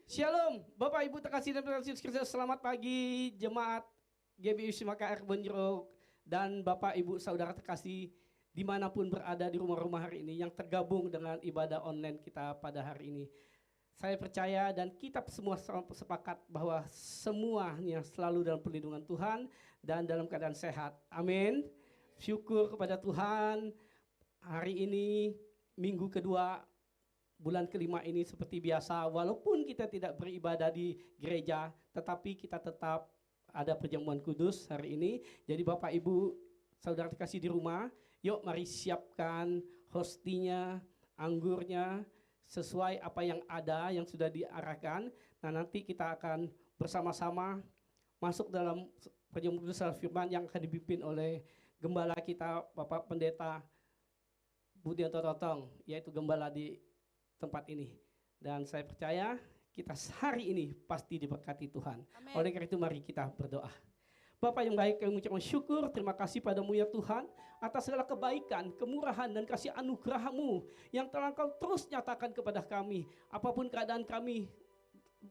Shalom, Bapak Ibu terkasih dan terkasih Kristus, selamat pagi jemaat GBI Simakar Bonjero dan Bapak Ibu saudara terkasih dimanapun berada di rumah-rumah hari ini yang tergabung dengan ibadah online kita pada hari ini. Saya percaya dan kita semua sepakat bahwa semuanya selalu dalam perlindungan Tuhan dan dalam keadaan sehat. Amin. Syukur kepada Tuhan, hari ini minggu kedua bulan kelima ini seperti biasa, walaupun kita tidak beribadah di gereja, tetapi kita tetap ada perjamuan kudus hari ini. Jadi Bapak Ibu saudara terkasih di rumah, yuk mari siapkan hostinya, anggurnya, sesuai apa yang ada, yang sudah diarahkan. Nah nanti kita akan bersama-sama masuk dalam perjamuan kudus firman yang akan dipimpin oleh gembala kita, Bapak Pendeta Budianto Totong, yaitu gembala di tempat ini. Dan saya percaya kita hari ini pasti diberkati Tuhan. Amen. Oleh karena itu mari kita berdoa. Bapa yang baik, kami mengucapkan syukur, terima kasih padamu ya Tuhan atas segala kebaikan, kemurahan dan kasih anugerah-Mu yang telah Engkau terus nyatakan kepada kami. Apapun keadaan kami,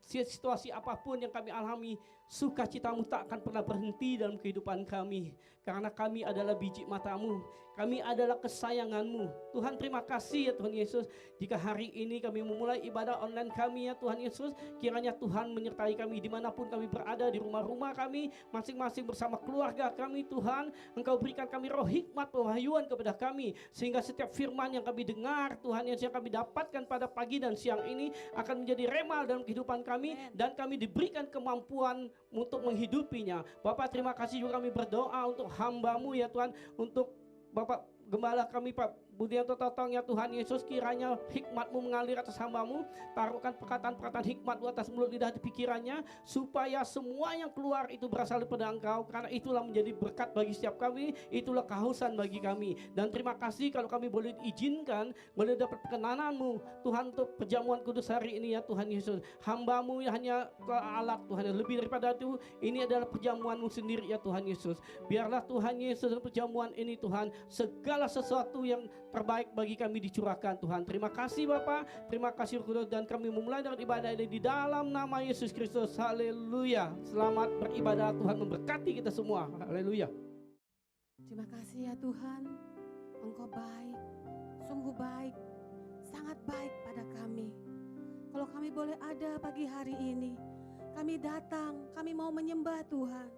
situasi apapun yang kami alami, sukacita-Mu tak akan pernah berhenti dalam kehidupan kami. Karena kami adalah biji mata-Mu, kami adalah kesayangan-Mu. Tuhan terima kasih ya Tuhan Yesus. Jika hari ini kami memulai ibadah online kami ya Tuhan Yesus, kiranya Tuhan menyertai kami dimanapun kami berada, di rumah-rumah kami, masing-masing bersama keluarga kami Tuhan. Engkau berikan kami roh hikmat, pewahyuan kepada kami, sehingga setiap firman yang kami dengar Tuhan Yesus, yang kami dapatkan pada pagi dan siang ini akan menjadi rema dalam kehidupan kami. Dan kami diberikan kemampuan untuk menghidupinya. Bapak terima kasih juga kami berdoa untuk hamba-Mu ya Tuhan, untuk Bapak Gembala kami Pak Budianto Totong ya Tuhan Yesus, kiranya hikmat-Mu mengalir atas hamba-Mu, taruhkan perkataan-perkataan hikmat-Mu atas mulut lidah di pikirannya, supaya semua yang keluar itu berasal daripada Engkau, karena itulah menjadi berkat bagi setiap kami, itulah kehausan bagi kami. Dan terima kasih kalau kami boleh diizinkan, boleh dapat perkenanan-Mu Tuhan untuk perjamuan kudus hari ini ya Tuhan Yesus. Hamba-Mu hanya alat Tuhan, lebih daripada itu ini adalah perjamuan-Mu sendiri ya Tuhan Yesus. Biarlah Tuhan Yesus dalam perjamuan ini Tuhan, segala sesuatu yang terbaik bagi kami dicurahkan Tuhan. Terima kasih Bapa, terima kasih Roh Kudus, dan kami memulai dengan ibadah ini di dalam nama Yesus Kristus. Haleluya. Selamat beribadah, Tuhan memberkati kita semua. Haleluya. Terima kasih ya Tuhan, Engkau baik, sungguh baik, sangat baik pada kami. Kalau kami boleh ada pagi hari ini, kami datang, kami mau menyembah Tuhan.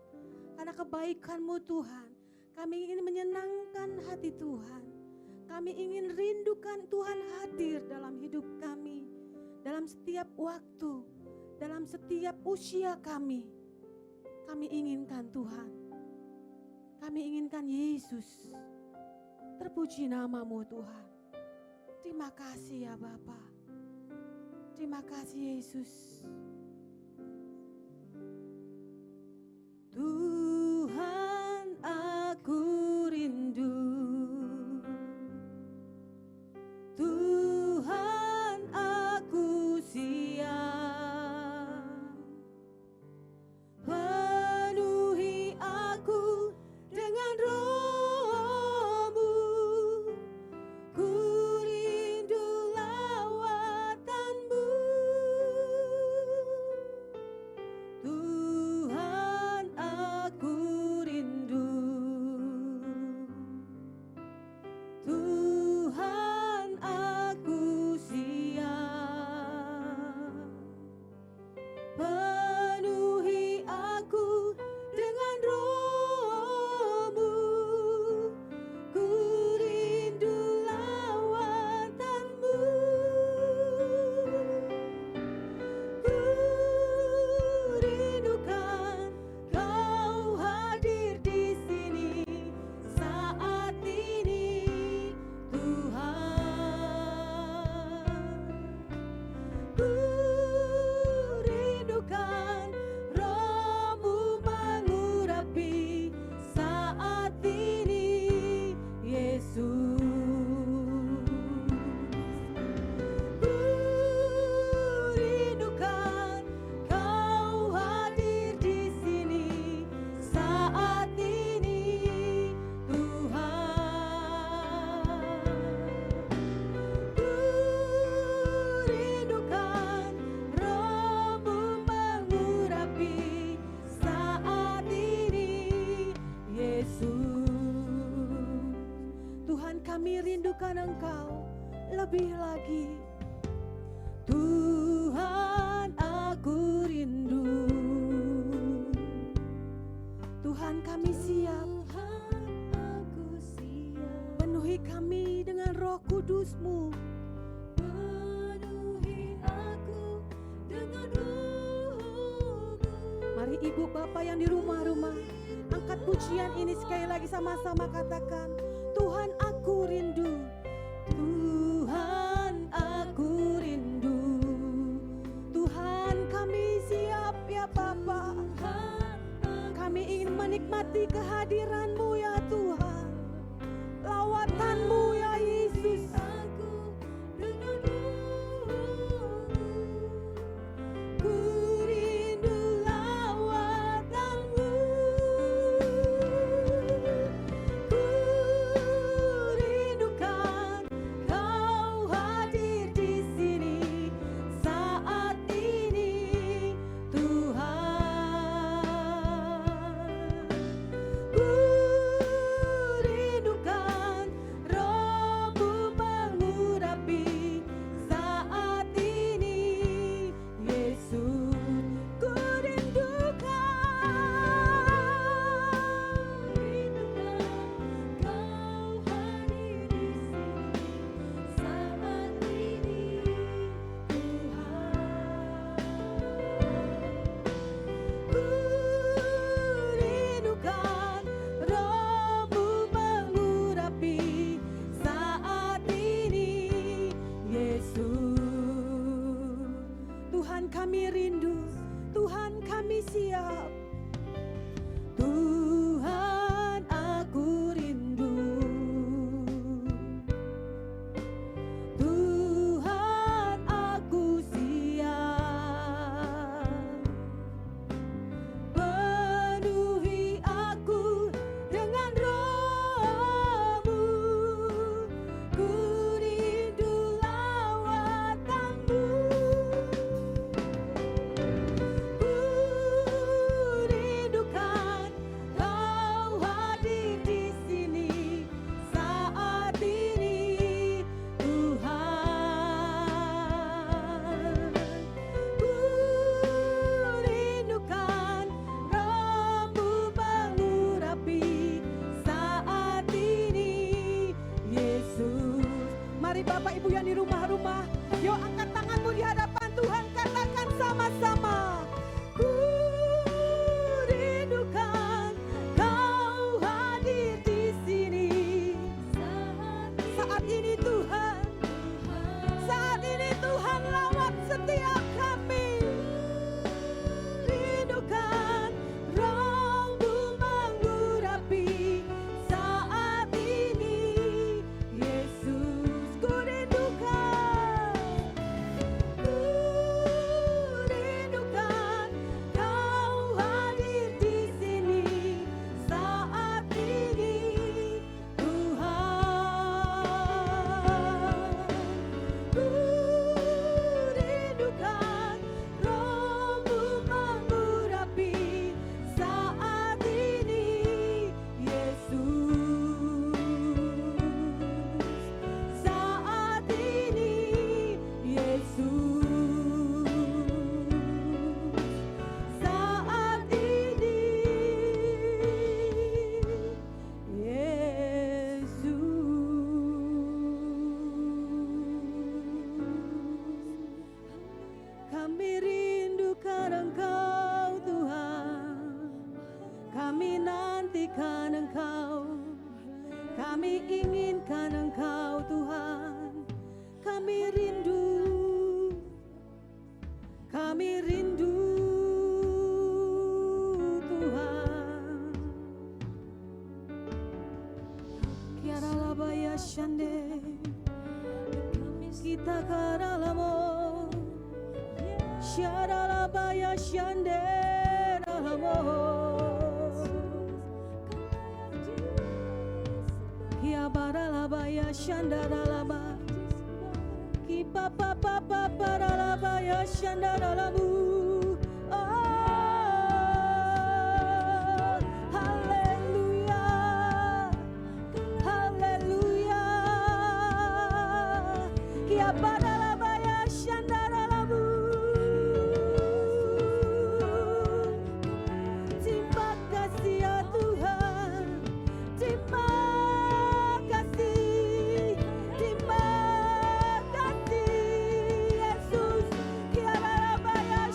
Karena kebaikan-Mu Tuhan, kami ingin menyenangkan hati Tuhan. Kami ingin rindukan Tuhan hadir dalam hidup kami, dalam setiap waktu, dalam setiap usia kami. Kami inginkan Tuhan, kami inginkan Yesus. Terpuji nama-Mu Tuhan. Terima kasih ya Bapa. Terima kasih Yesus. Tuhan, aku rindu. Tuhan, aku siap. Penuhi aku dengan Roh-Mu. Ku rindu lawatan-Mu. Mari ibu bapak yang di rumah-rumah, angkat pujian ini sekali lagi sama-sama katakan, Tuhan aku rindu, Tuhan aku rindu, Tuhan kami siap ya Bapa, kami ingin menikmati kehadiran-Mu ya Tuhan, lawatan-Mu ya Yesus. Kami rindu, Tuhan kami siap, Tuhan aku rindu, Tuhan aku siap, penuhi aku dengan Roh-Mu, ku rindu lawatan-Mu. Mari Bapak Ibu yang di rumah-rumah, yuk angkat tanganmu di hadapan Tuhan, katakan sama-sama. Ku rindukan Kau hadir di sini. Saat ini Tuhan, saat ini Tuhan lawat setiap kami. Rindukan Roh-Mu mengurapi saat ini, Yesus. Ku rindukan Kau hadir di sini saat ini, Tuhan. Ku rindukan Roh-Mu mengurapi saat ini, Yesus. Saat ini, Yesus. Saat ini, Yesus. Kami rindukan Engkau Tuhan, kami nantikan Engkau, kami inginkan Engkau Tuhan, kami rindu Tuhan. Kiara labaya shande, kita karalamo, syara labaya shande ralamo. Kia baralabaya shandaralaba, ki papa papa baralabaya shandaralabu. Oh, haleluya, haleluya. Kia baralabaya shandaralabu. Terima kasih ya Tuhan, terima kasih, terima kasih Yesus. Kiara labaya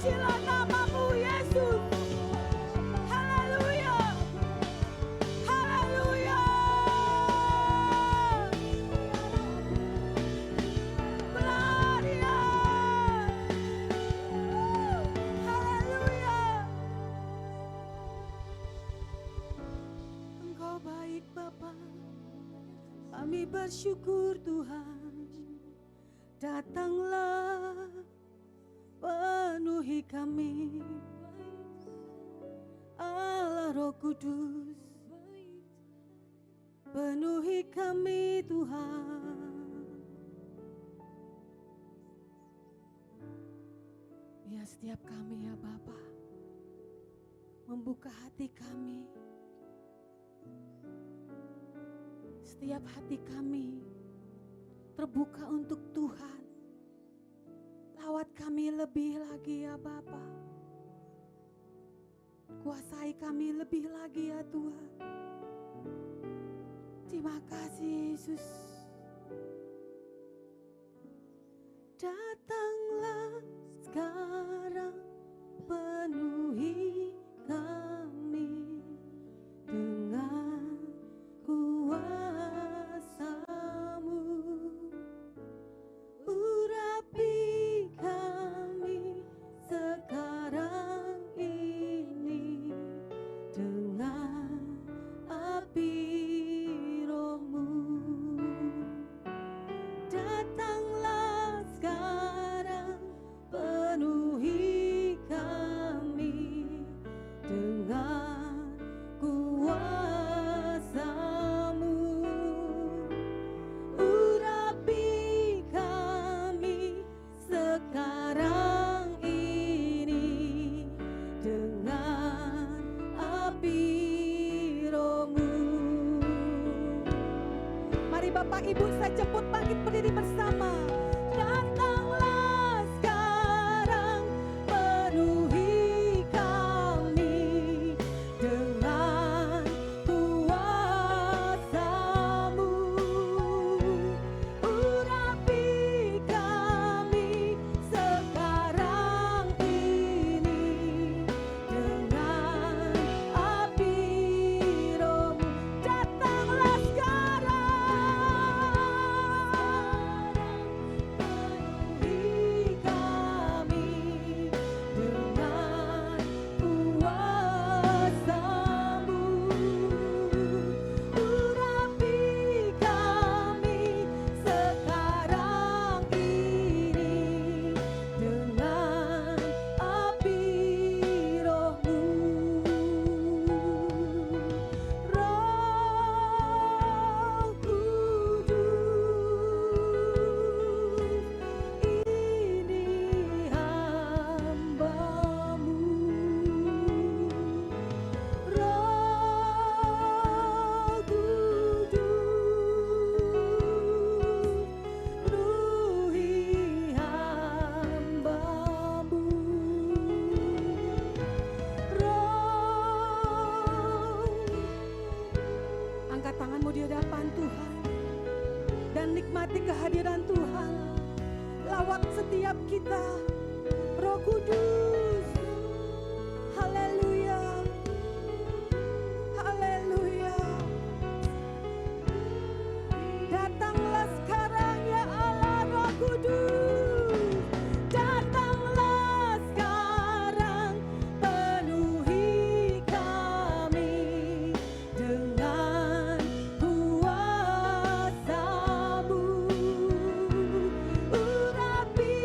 terpujilah namamu Yesus. Haleluya. Haleluya. Gloria. Haleluya. Engkau baik Bapa. Kami bersyukur Tuhan. Datanglah penuhi kami, Allah Roh Kudus, penuhi kami Tuhan. Biar setiap kami ya Bapa membuka hati kami, setiap hati kami terbuka untuk Tuhan. Lawat kami lebih lagi ya Bapa. Kuasai kami lebih lagi ya Tuhan. Terima kasih Yesus. Datanglah sekarang penuhi kami dengan kuasa-Mu. Urapi kami sekarang ini dengan api Roh-Mu. Datanglah sekarang penuhi kami dengan kuasa-Mu. Urapi kami sekarang ini dengan api Roh-Mu. Mari Bapak Ibu saya jemput bangkit berdiri bersama. Datanglah sekarang penuhi kami dengan kuasa-Mu. Urapi kami sekarang ini dengan api Roh-Mu. Datanglah sekarang penuhi kami dengan kuasa-Mu. Urapi kami sekarang ini dengan api Roh-Mu. Roh Kudus, ini hamba-Mu. Roh Kudus, penuhi hamba-Mu. Angkat tanganmu di hadapan Tuhan dan nikmati kehadiran Tuhan. Lawat setiap kita, Roh Kudus. Haleluya. Haleluya. Datanglah sekarang ya Allah Roh Kudus. Datanglah sekarang penuhi kami dengan kuasa-Mu. Urapi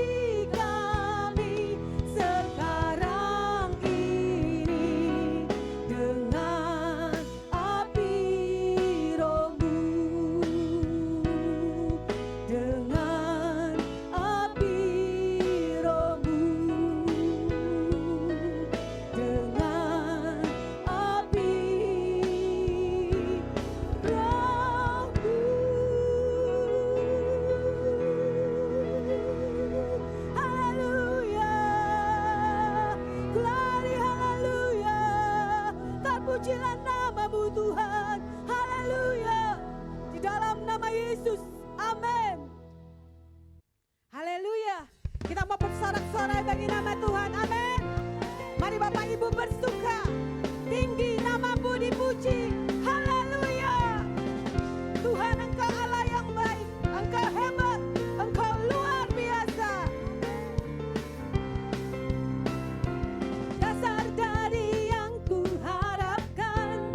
kami sekarang ini dengan api Roh-Mu. Dengan api Roh-Mu. Dengan api Roh-Mu. Haleluya. Glory, haleluya. Terpujilah namamu Tuhan. Haleluya. Di dalam nama Yesus. Amin. Haleluya. Kita mau bersorak-sorai bagi nama Tuhan. Amin. Mari Bapak Ibu bersuka. Tinggi namamu dipuji. Haleluya. Tuhan, Engkau Allah yang baik. Engkau hebat. Engkau luar biasa. Dasar dari yang kuharapkan,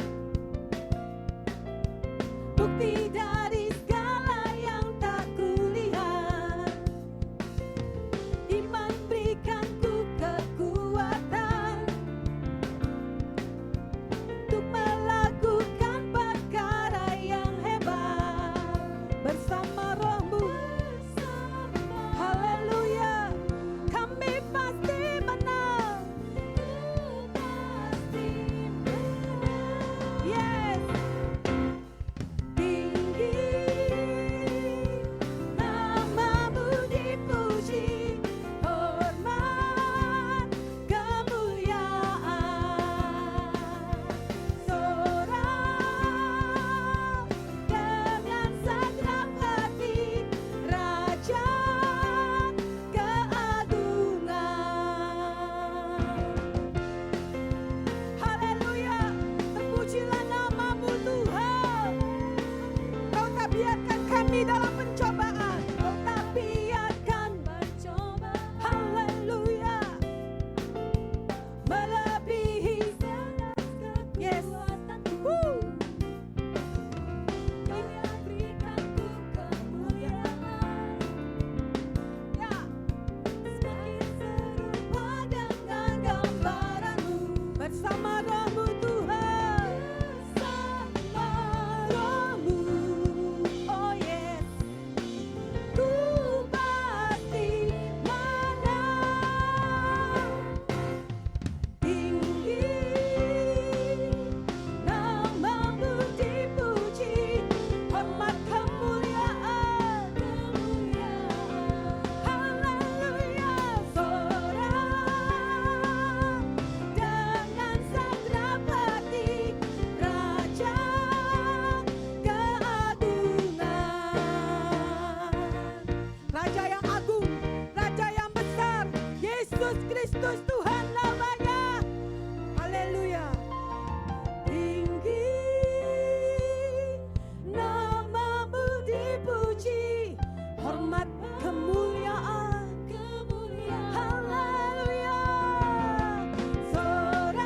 bukti dari segala yang tak kulihat. Iman berikanku kekuatan untuk melakukan perkara yang hebat bersama Roh-Mu. Haleluya. Kami pasti menang. Yes. Tinggi namamu dipuji, hormat kemuliaan. Sorak dengan segenap hati, Raja keagungan. Haleluya. Terpujilah namamu Tuhan. Kau tak biarkan kami dalam pencobaan. Kau tak biarkan mencoba. Haleluya. Melebihi yes. Dia berikanku kemuliaan. Ya. Semakin serupa dengan gambaranmu. Bersama Roh-Mu Tuhan. Bersama Roh-Mu. Oh yes. Ku pasti menang. Tinggi namamu dipuji, hormat kemuliaan. Haleluya. Sorak dengan segenap hati, Raja keagungan. Raja yang agung, Raja yang besar, Yesus Kristus Tuhan namanya. Haleluya. Tinggi namamu dipuji, hormat kemuliaan. Haleluya. Sorak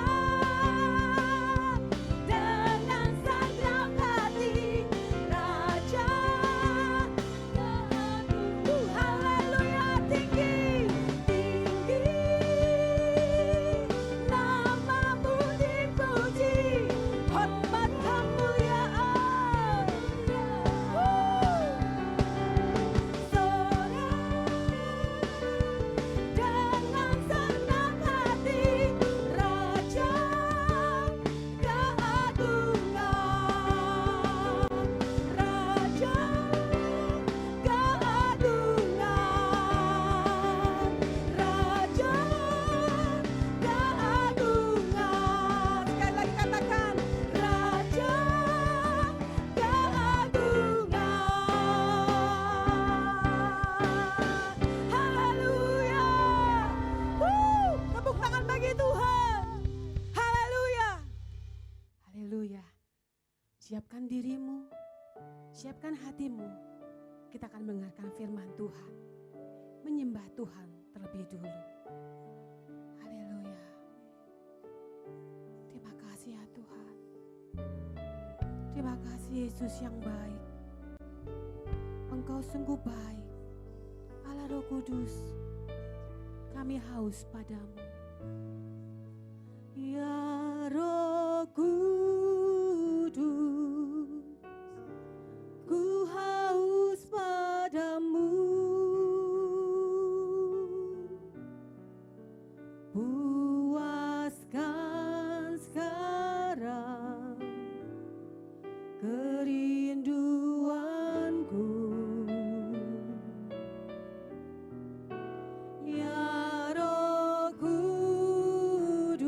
dengan segenap hati, Raja keagungan. Haleluya. Tinggi namamu dipuji, hormat kemuliaan. Dengan segenap hati, Raja keagungan. Raja keagungan. Raja keagungan. Sekali lagi katakan, Raja keagungan. Haleluya. Tepuk tangan bagi Tuhan. Haleluya. Haleluya. Siapkan dirimu, siapkan hatimu. Kita akan mendengarkan firman Tuhan, menyembah Tuhan terlebih dulu. Haleluya. Terima kasih ya Tuhan. Terima kasih Yesus yang baik. Engkau sungguh baik. Allah Roh Kudus, kami haus padamu. Ya Roh Kudus, ku haus padamu. Puaskan sekarang kerinduanku. Ya Roh Kudus,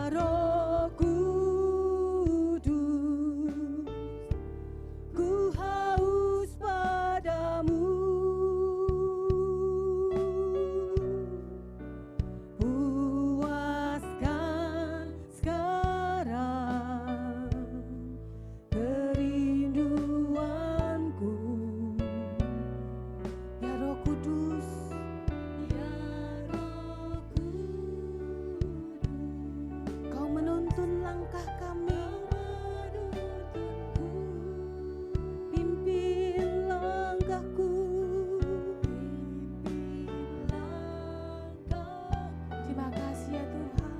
Roh Kudus, ku haus padamu. Puaskan sekarang kerinduanku, ya Roh Kudus, ya Roh Kudus. Kau menuntun langkah kami, pimpin langkahku. Terima kasih ya Tuhan.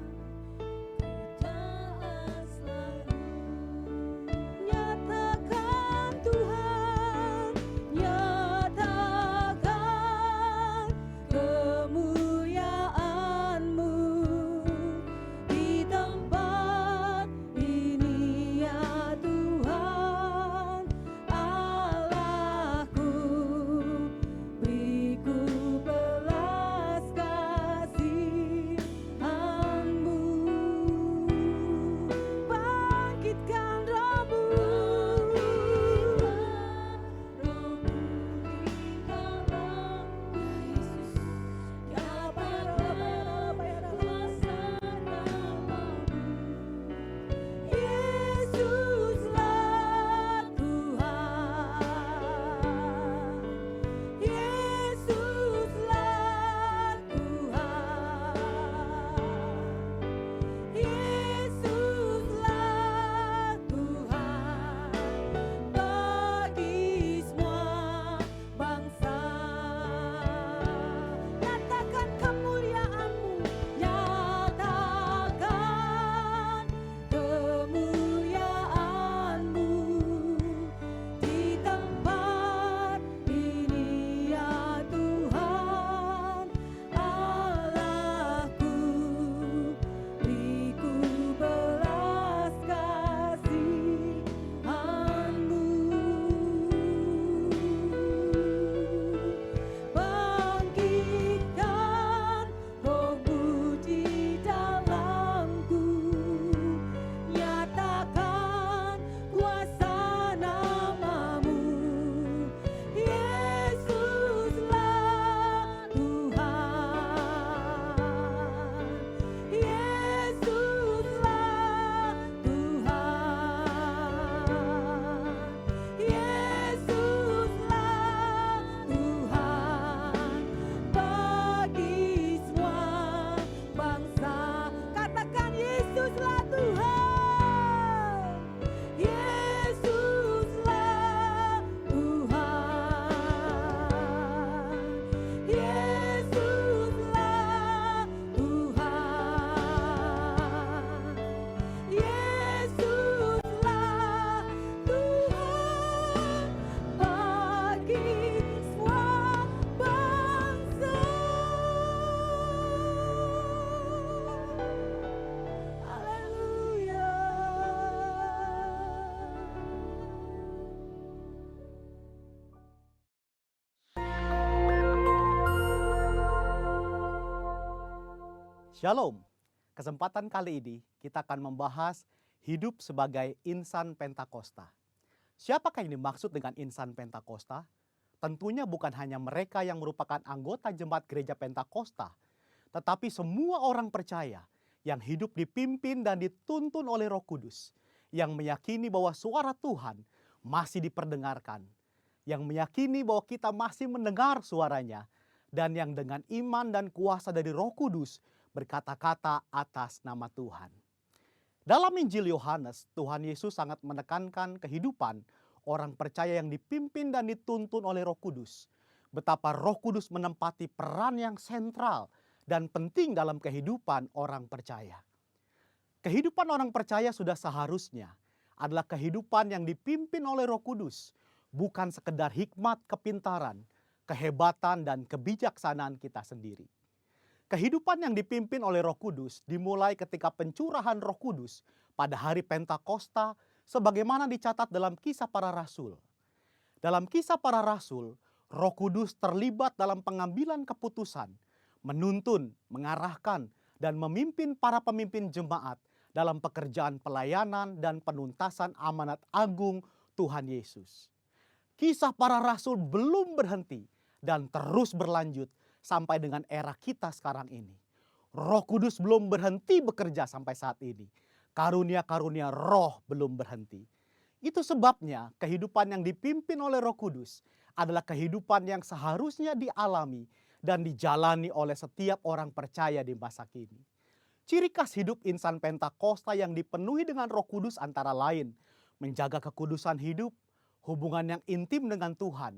Nyatakan Tuhan, nyatakan kemuliaan-Mu di tempat ini ya Tuhan Allahku. Beriku belas kasihan-Mu, bangkitkan Roh-Mu di dalam Yesus, ya kuasa namamu. Yesuslah Tuhan, Yesuslah Tuhan, Yesuslah Tuhan bagi semua bangsa. Nyatakan kemuliaan-Mu, nyatakan kemuliaan-Mu di tempat ini ya Tuhan Allahku. Beriku belas kasihan-Mu, bangkitkan Roh-Mu di dalamku, nyatakan kuasa namamu. Yesuslah Tuhan, Yesuslah Tuhan, Yesuslah Tuhan bagi semua bangsa. Katakan Yesuslah Tuhan, Yesuslah Tuhan, Yesuslah Tuhan, Yesuslah Tuhan bagi semua bangsa. Haleluya. Shalom. Kesempatan kali ini kita akan membahas hidup sebagai insan Pentakosta. Siapakah yang dimaksud dengan insan Pentakosta? Tentunya bukan hanya mereka yang merupakan anggota jemaat gereja Pentakosta, tetapi semua orang percaya yang hidup dipimpin dan dituntun oleh Roh Kudus, yang meyakini bahwa suara Tuhan masih diperdengarkan, yang meyakini bahwa kita masih mendengar suaranya, dan yang dengan iman dan kuasa dari Roh Kudus berkata-kata atas nama Tuhan. Dalam Injil Yohanes, Tuhan Yesus sangat menekankan kehidupan orang percaya yang dipimpin dan dituntun oleh Roh Kudus. Betapa Roh Kudus menempati peran yang sentral dan penting dalam kehidupan orang percaya. Kehidupan orang percaya sudah seharusnya adalah kehidupan yang dipimpin oleh Roh Kudus, bukan sekedar hikmat, kepintaran, kehebatan, dan kebijaksanaan kita sendiri. Kehidupan yang dipimpin oleh Roh Kudus dimulai ketika pencurahan Roh Kudus pada hari Pentakosta sebagaimana dicatat dalam Kisah Para Rasul. Dalam Kisah Para Rasul, Roh Kudus terlibat dalam pengambilan keputusan, menuntun, mengarahkan, dan memimpin para pemimpin jemaat dalam pekerjaan pelayanan dan penuntasan amanat agung Tuhan Yesus. Kisah para rasul belum berhenti dan terus berlanjut sampai dengan era kita sekarang ini. Roh Kudus belum berhenti bekerja sampai saat ini. Karunia-karunia roh belum berhenti. Itu sebabnya kehidupan yang dipimpin oleh Roh Kudus adalah kehidupan yang seharusnya dialami dan dijalani oleh setiap orang percaya di masa kini. Ciri khas hidup insan Pentakosta yang dipenuhi dengan Roh Kudus antara lain menjaga kekudusan hidup, hubungan yang intim dengan Tuhan,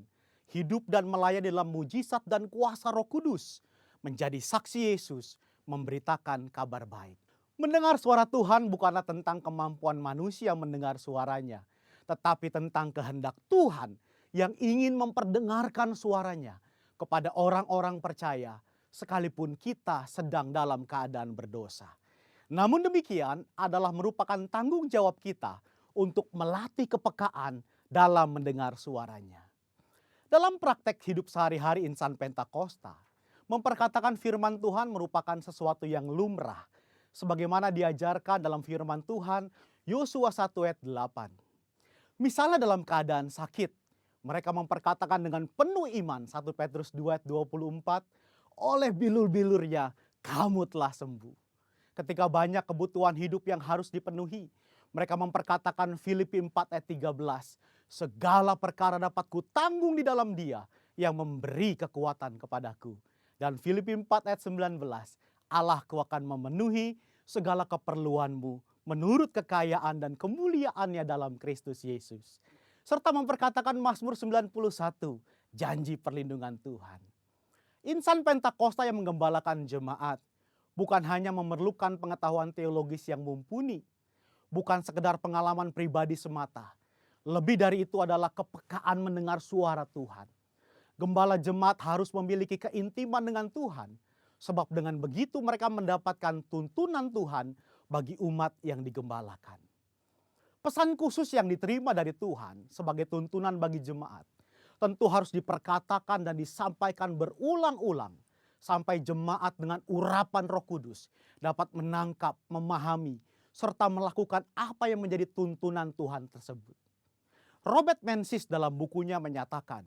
hidup dan melayani dalam mujizat dan kuasa Roh Kudus, menjadi saksi Yesus, memberitakan kabar baik. Mendengar suara Tuhan bukanlah tentang kemampuan manusia mendengar suaranya, tetapi tentang kehendak Tuhan yang ingin memperdengarkan suaranya kepada orang-orang percaya sekalipun kita sedang dalam keadaan berdosa. Namun demikian adalah merupakan tanggung jawab kita untuk melatih kepekaan dalam mendengar suaranya. Dalam praktek hidup sehari-hari insan Pentakosta, memperkatakan firman Tuhan merupakan sesuatu yang lumrah, sebagaimana diajarkan dalam firman Tuhan Yosua 1 ayat 8. Misalnya dalam keadaan sakit, mereka memperkatakan dengan penuh iman 1 Petrus 2 ayat 24, oleh bilur-bilurnya kamu telah sembuh. Ketika banyak kebutuhan hidup yang harus dipenuhi, mereka memperkatakan Filipi 4 ayat 13, segala perkara dapat kutanggung di dalam Dia yang memberi kekuatan kepadaku. Dan Filipi 4 ayat 19, Allahku akan memenuhi segala keperluanmu menurut kekayaan dan kemuliaannya dalam Kristus Yesus. Serta memperkatakan Mazmur 91, janji perlindungan Tuhan. Insan Pentakosta yang menggembalakan jemaat bukan hanya memerlukan pengetahuan teologis yang mumpuni, bukan sekedar pengalaman pribadi semata. Lebih dari itu adalah kepekaan mendengar suara Tuhan. Gembala jemaat harus memiliki keintiman dengan Tuhan, sebab dengan begitu mereka mendapatkan tuntunan Tuhan bagi umat yang digembalakan. Pesan khusus yang diterima dari Tuhan sebagai tuntunan bagi jemaat tentu harus diperkatakan dan disampaikan berulang-ulang sampai jemaat dengan urapan Roh Kudus dapat menangkap, memahami, serta melakukan apa yang menjadi tuntunan Tuhan tersebut. Robert Menzies dalam bukunya menyatakan,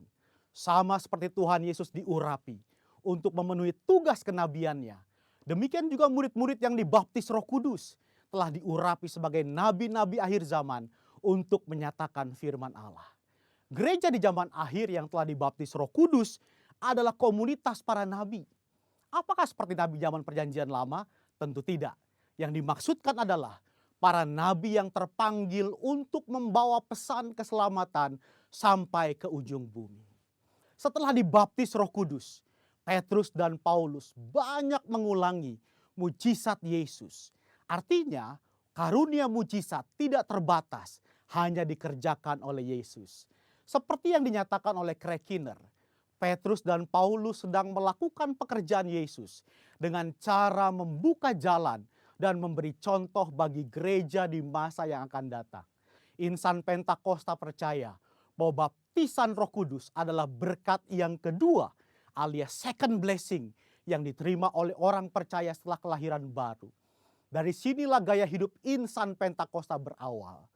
sama seperti Tuhan Yesus diurapi untuk memenuhi tugas kenabiannya, demikian juga murid-murid yang dibaptis Roh Kudus telah diurapi sebagai nabi-nabi akhir zaman untuk menyatakan firman Allah. Gereja di zaman akhir yang telah dibaptis Roh Kudus adalah komunitas para nabi. Apakah seperti nabi zaman Perjanjian Lama? Tentu tidak. Yang dimaksudkan adalah para nabi yang terpanggil untuk membawa pesan keselamatan sampai ke ujung bumi. Setelah dibaptis Roh Kudus, Petrus dan Paulus banyak mengulangi mujizat Yesus. Artinya, karunia mujizat tidak terbatas, hanya dikerjakan oleh Yesus. Seperti yang dinyatakan oleh Craig Kinner, Petrus dan Paulus sedang melakukan pekerjaan Yesus dengan cara membuka jalan dan memberi contoh bagi gereja di masa yang akan datang. Insan Pentakosta percaya bahwa baptisan Roh Kudus adalah berkat yang kedua alias second blessing yang diterima oleh orang percaya setelah kelahiran baru. Dari sinilah gaya hidup insan Pentakosta berawal.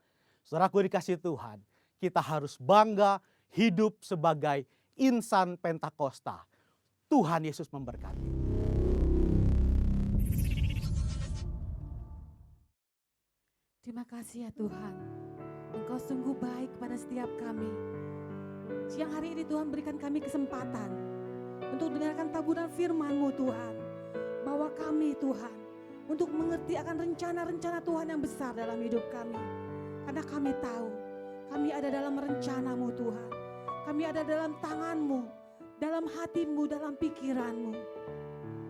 Saudaraku dikasihi Tuhan, kita harus bangga hidup sebagai insan Pentakosta. Tuhan Yesus memberkati. Terima kasih ya Tuhan, Engkau sungguh baik pada setiap kami. Siang hari ini Tuhan berikan kami kesempatan untuk dengarkan taburan firman-Mu Tuhan. Bawa kami Tuhan untuk mengerti akan rencana-rencana Tuhan yang besar dalam hidup kami. Karena kami tahu kami ada dalam rencana-Mu Tuhan. Kami ada dalam tangan-Mu, dalam hati-Mu, dalam pikiran-Mu.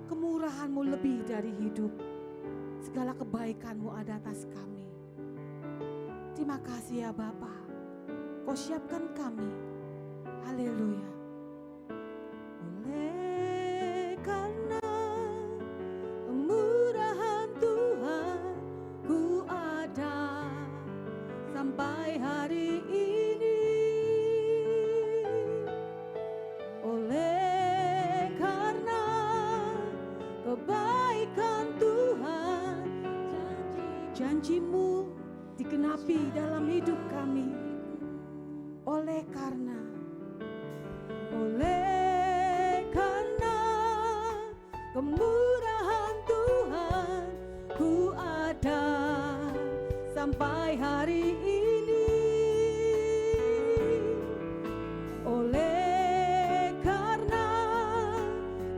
Kemurahan-Mu lebih dari hidup. Segala kebaikan-Mu ada atas kami. Terima kasih ya Bapa. Kau siapkan kami. Haleluya. Oleh karena kemurahan Tuhan ku ada sampai hari ini. Oleh karena kebaikan Tuhan, janji janji-Mu digenapi dalam hidup kami. Oleh karena kemurahan Tuhan, ku ada sampai hari ini. Oleh karena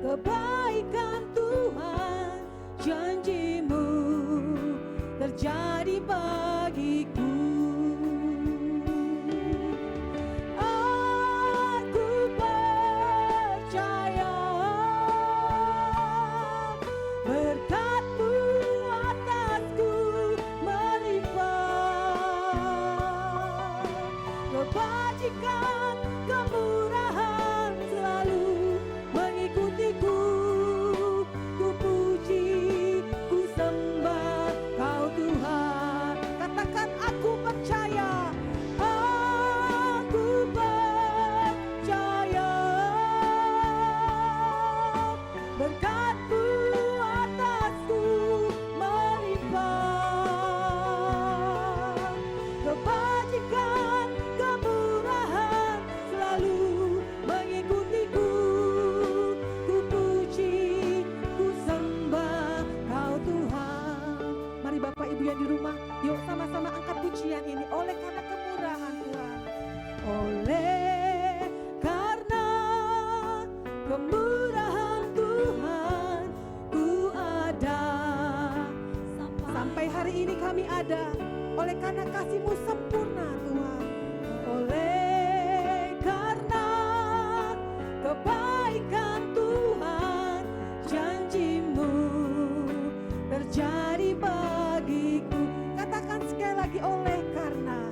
kebaikan Tuhan, janji-Mu terjadi bagiku. Aku percaya berkat-Mu atasku melimpah. Kebajikan, kemurahan selalu mengikutiku. Ku puji, ku sembah Kau Tuhan. Katakan aku percaya. Aku percaya berkat-Mu atasku melimpah. Kebajikan, kemurahan selalu mengikutiku. Ku puji, ku sembah Kau Tuhan. Mari Bapak Ibu yang di rumah, yuk sama-sama angkat pujian ini. Oleh karena kemurahan Tuhan, oleh karena kemurahan Tuhan, ku ada sampai hari ini. Kami ada oleh karena kasih-Mu sempurna Tuhan. Oleh karena kebaikan Tuhan, janji-Mu terjadi bagiku. Katakan sekali lagi, oleh karena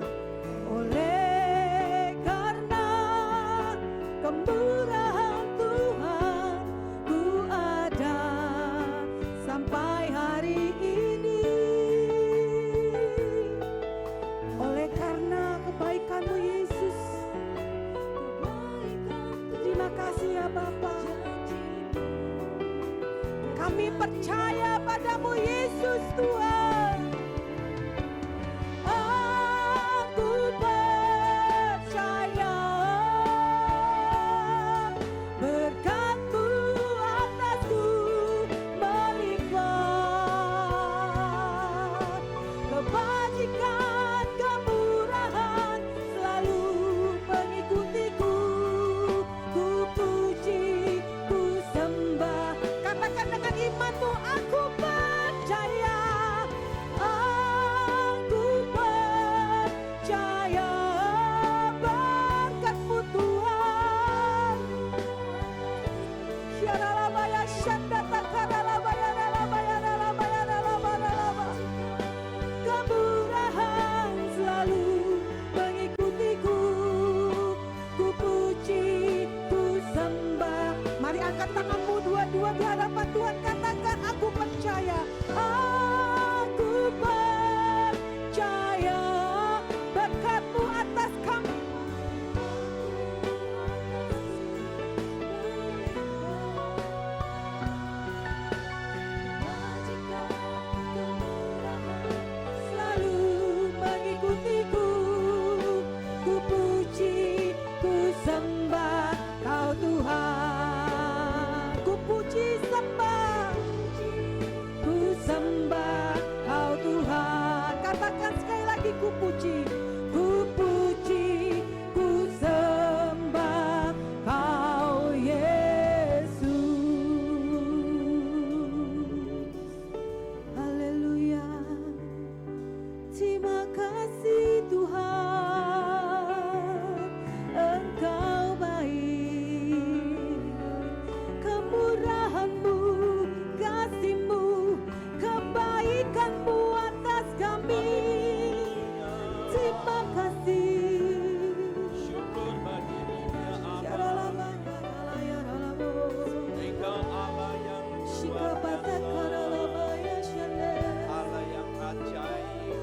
kemurahan Tuhan, ku ada sampai hari ini. Oleh karena kebaikan-Mu Yesus, terima kasih ya Bapa. Kami percaya padamu Yesus Tuhan. Aku percaya berkat-Mu atasku melimpah. Kebajikan, kemurahan selalu mengikutiku. Ku puji, ku sembah. Katakan dengan imanmu, aku percaya. Aku percaya berkat-Mu Tuhan. Syaralabaya syandata karalabaya nalabaya nalabaya nalabaya nalaba. Kemurahan selalu mengikutiku. Ku puji, ku sembah. Mari angkat tanganmu dua-dua di hadapan Tuhan. Katakan, aku percaya. Aku percaya berkat-Mu atas kami. Selalu mengikutiku. Ku puji, ku sembah Kau Tuhan. Ku puji, sembah, ku sembah Kau Tuhan. Katakan sekali lagi, ku puji, ku puji, ku sembah Kau Yesus. Haleluya. Terima kasih Tuhan, Engkau baik. Kemurahan-Mu, kasih-Mu, kebaikan-Mu atas kami. Terima kasih. Syukur bagi-Mu ya Ya Allah. Rama, ya Rama, Engkau Allah yang luar Shikabata biasa, Karalama, ya Shane. Allah yang ajaib,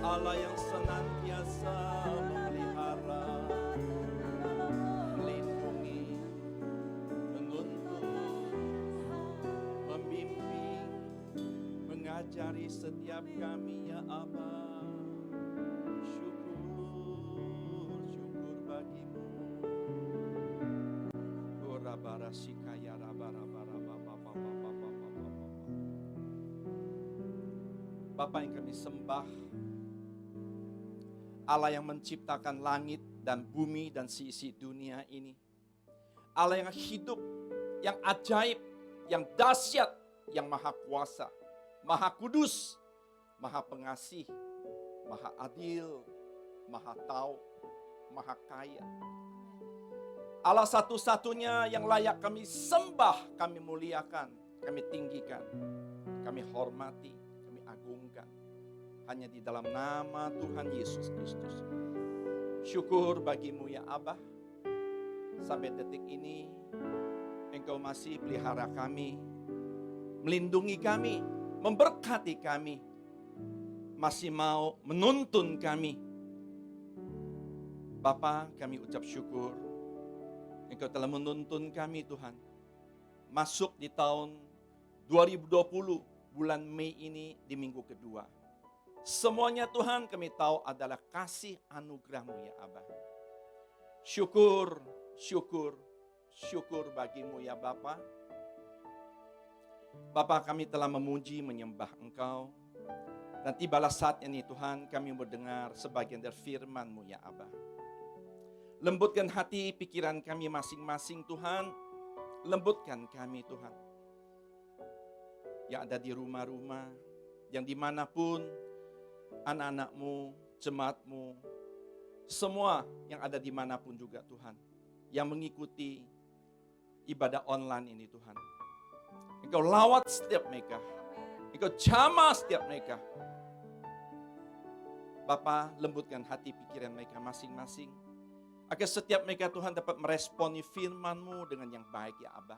Allah yang senantiasa memelihara, melindungi, menuntun, membimbing, mengajar. ajari setiap kami ya Aba. Syukur bagimu. Bapa yang kami sembah, Allah yang menciptakan langit dan bumi dan seisi dunia ini. Allah yang hidup, yang ajaib, yang dahsyat, yang maha kuasa, maha kudus, maha pengasih, maha adil, maha tahu, maha kaya. Allah satu-satunya yang layak kami sembah, kami muliakan, kami tinggikan, kami hormati, kami agungkan. Hanya di dalam nama Tuhan Yesus Kristus. Syukur bagimu ya Abah. Sampai detik ini, Engkau masih pelihara kami, melindungi kami, memberkati kami, masih mau menuntun kami. Bapa, kami ucap syukur. Engkau telah menuntun kami Tuhan. Masuk di tahun 2020, bulan Mei ini di minggu kedua. Semuanya Tuhan kami tahu adalah kasih anugerah-Mu ya Abah. Syukur, syukur, syukur bagimu ya Bapa. Bapa, kami telah memuji, menyembah Engkau. Dan tibalah saatnya nih Tuhan, kami mendengar sebagian dari firman-Mu ya Abah. Lembutkan hati, pikiran kami masing-masing Tuhan. Lembutkan kami Tuhan. Yang ada di rumah-rumah, yang dimanapun, anak-anak-Mu, jemaat-Mu, semua yang ada dimanapun juga Tuhan. Yang mengikuti ibadah online ini Tuhan. Engkau lawat setiap mereka. Engkau jamah setiap mereka. Bapa, lembutkan hati pikiran mereka masing-masing. Agar setiap mereka Tuhan dapat meresponi firman-Mu dengan yang baik ya Abah.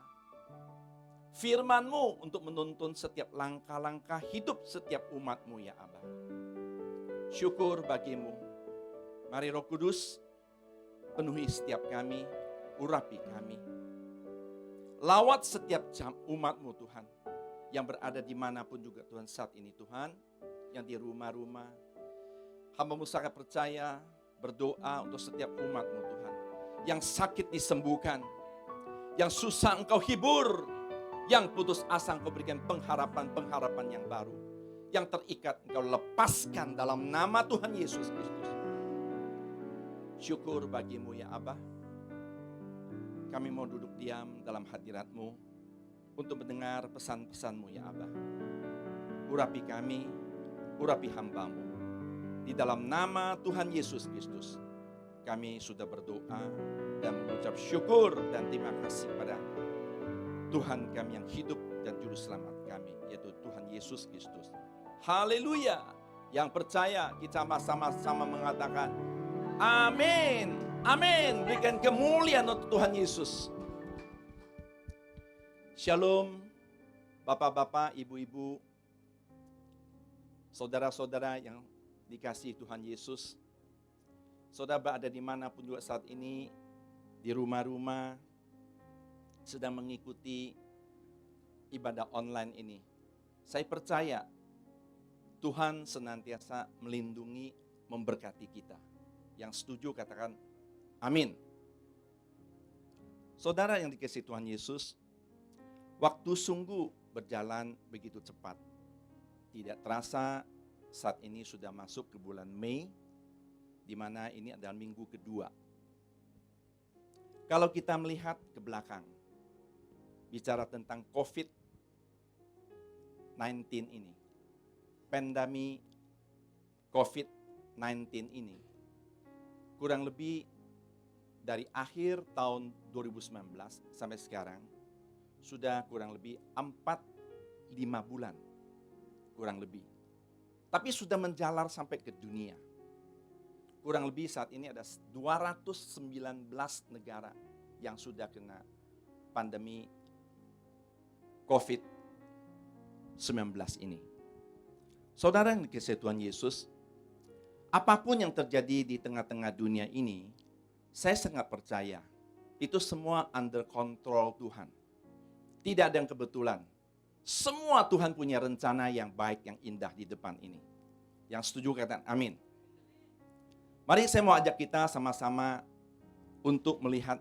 Firman-Mu untuk menuntun setiap langkah-langkah hidup setiap umat-Mu ya Abah. Syukur bagimu. Mari Roh Kudus penuhi setiap kami, urapi kami. Lawat setiap umat-Mu Tuhan, yang berada dimanapun juga Tuhan saat ini Tuhan, yang di rumah-rumah. Hamba-Mu sangat percaya, berdoa untuk setiap umat-Mu Tuhan. Yang sakit disembuhkan, yang susah Engkau hibur, yang putus asa Engkau berikan pengharapan-pengharapan yang baru. Yang terikat Engkau lepaskan dalam nama Tuhan Yesus Kristus. Syukur bagimu ya Abah. Kami mau duduk diam dalam hadirat-Mu untuk mendengar pesan-pesan-Mu ya Abah. Urapi kami, urapi hamba-Mu. Di dalam nama Tuhan Yesus Kristus, kami sudah berdoa dan mengucap syukur dan terima kasih pada Tuhan kami yang hidup dan juru selamat kami, yaitu Tuhan Yesus Kristus. Haleluya. Yang percaya kita sama-sama mengatakan amin. Amin. Berikan kemuliaan untuk Tuhan Yesus. Shalom. Bapak-bapak, ibu-ibu, saudara-saudara yang dikasihi Tuhan Yesus. Saudara berada dimanapun juga saat ini, di rumah-rumah, sedang mengikuti ibadah online ini. Saya percaya Tuhan senantiasa melindungi, memberkati kita. Yang setuju katakan amin. Saudara yang dikasihi Tuhan Yesus, waktu sungguh berjalan begitu cepat. Tidak terasa saat ini sudah masuk ke bulan Mei, di mana ini adalah minggu kedua. Kalau kita melihat ke belakang, bicara tentang COVID-19 ini, pandemi COVID-19 ini, kurang lebih dari akhir tahun 2019 sampai sekarang, sudah kurang lebih 4-5 bulan, kurang lebih. Tapi sudah menjalar sampai ke dunia. Kurang lebih saat ini ada 219 negara yang sudah kena pandemi COVID-19 ini. Saudara yang dikasihi Tuhan Yesus, apapun yang terjadi di tengah-tengah dunia ini, saya sangat percaya itu semua under control Tuhan. Tidak ada yang kebetulan. Semua Tuhan punya rencana yang baik, yang indah di depan ini. Yang setuju katakan amin. Mari saya mau ajak kita sama-sama untuk melihat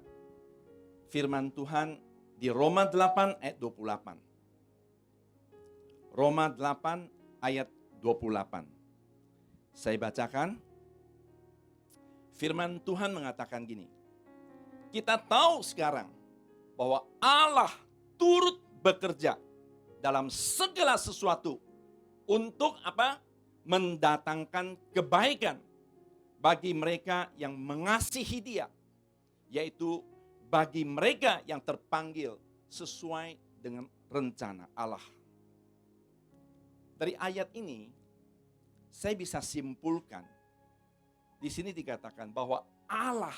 firman Tuhan di Roma 8 ayat 28. Roma 8 ayat 28. Saya bacakan. Firman Tuhan mengatakan gini. Kita tahu sekarang bahwa Allah turut bekerja dalam segala sesuatu untuk apa? Mendatangkan kebaikan bagi mereka yang mengasihi Dia, yaitu bagi mereka yang terpanggil sesuai dengan rencana Allah. Dari ayat ini, saya bisa simpulkan, di sini dikatakan bahwa Allah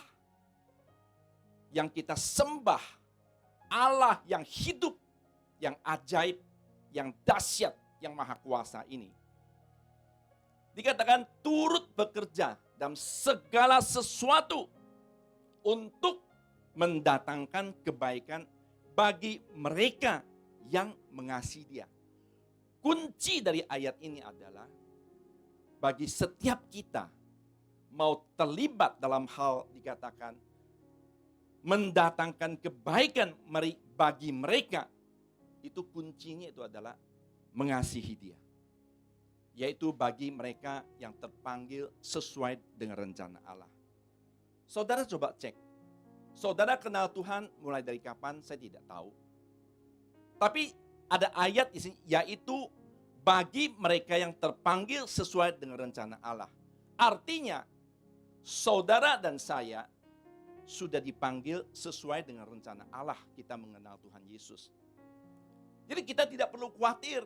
yang kita sembah, Allah yang hidup, yang ajaib, yang dahsyat, yang maha kuasa ini, dikatakan turut bekerja dalam segala sesuatu untuk mendatangkan kebaikan bagi mereka yang mengasihi Dia. Kunci dari ayat ini adalah bagi setiap kita mau terlibat dalam hal dikatakan mendatangkan kebaikan bagi mereka, itu kuncinya itu adalah mengasihi Dia. Yaitu bagi mereka yang terpanggil sesuai dengan rencana Allah. Saudara coba cek. Saudara kenal Tuhan mulai dari kapan? Saya tidak tahu. Tapi ada ayat di sini, yaitu bagi mereka yang terpanggil sesuai dengan rencana Allah. Artinya, saudara dan saya sudah dipanggil sesuai dengan rencana Allah. Kita mengenal Tuhan Yesus. Jadi kita tidak perlu khawatir.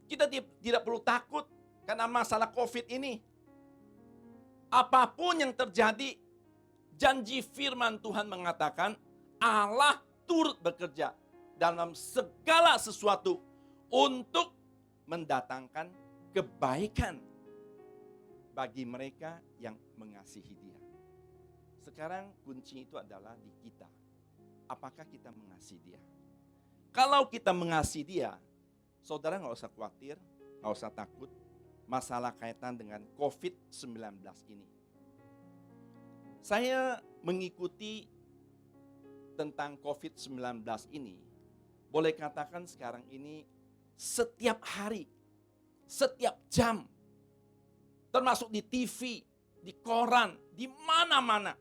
Kita tidak perlu takut karena masalah COVID ini. Apapun yang terjadi, janji firman Tuhan mengatakan Allah turut bekerja dalam segala sesuatu untuk mendatangkan kebaikan bagi mereka yang mengasihi Dia. Sekarang kunci itu adalah di kita. Apakah kita mengasihi Dia? Kalau kita mengasihi Dia, saudara nggak usah khawatir, nggak usah takut masalah kaitan dengan COVID-19 ini. Saya mengikuti tentang COVID-19 ini, boleh katakan sekarang ini setiap hari, setiap jam, termasuk di TV, di koran, di mana-mana,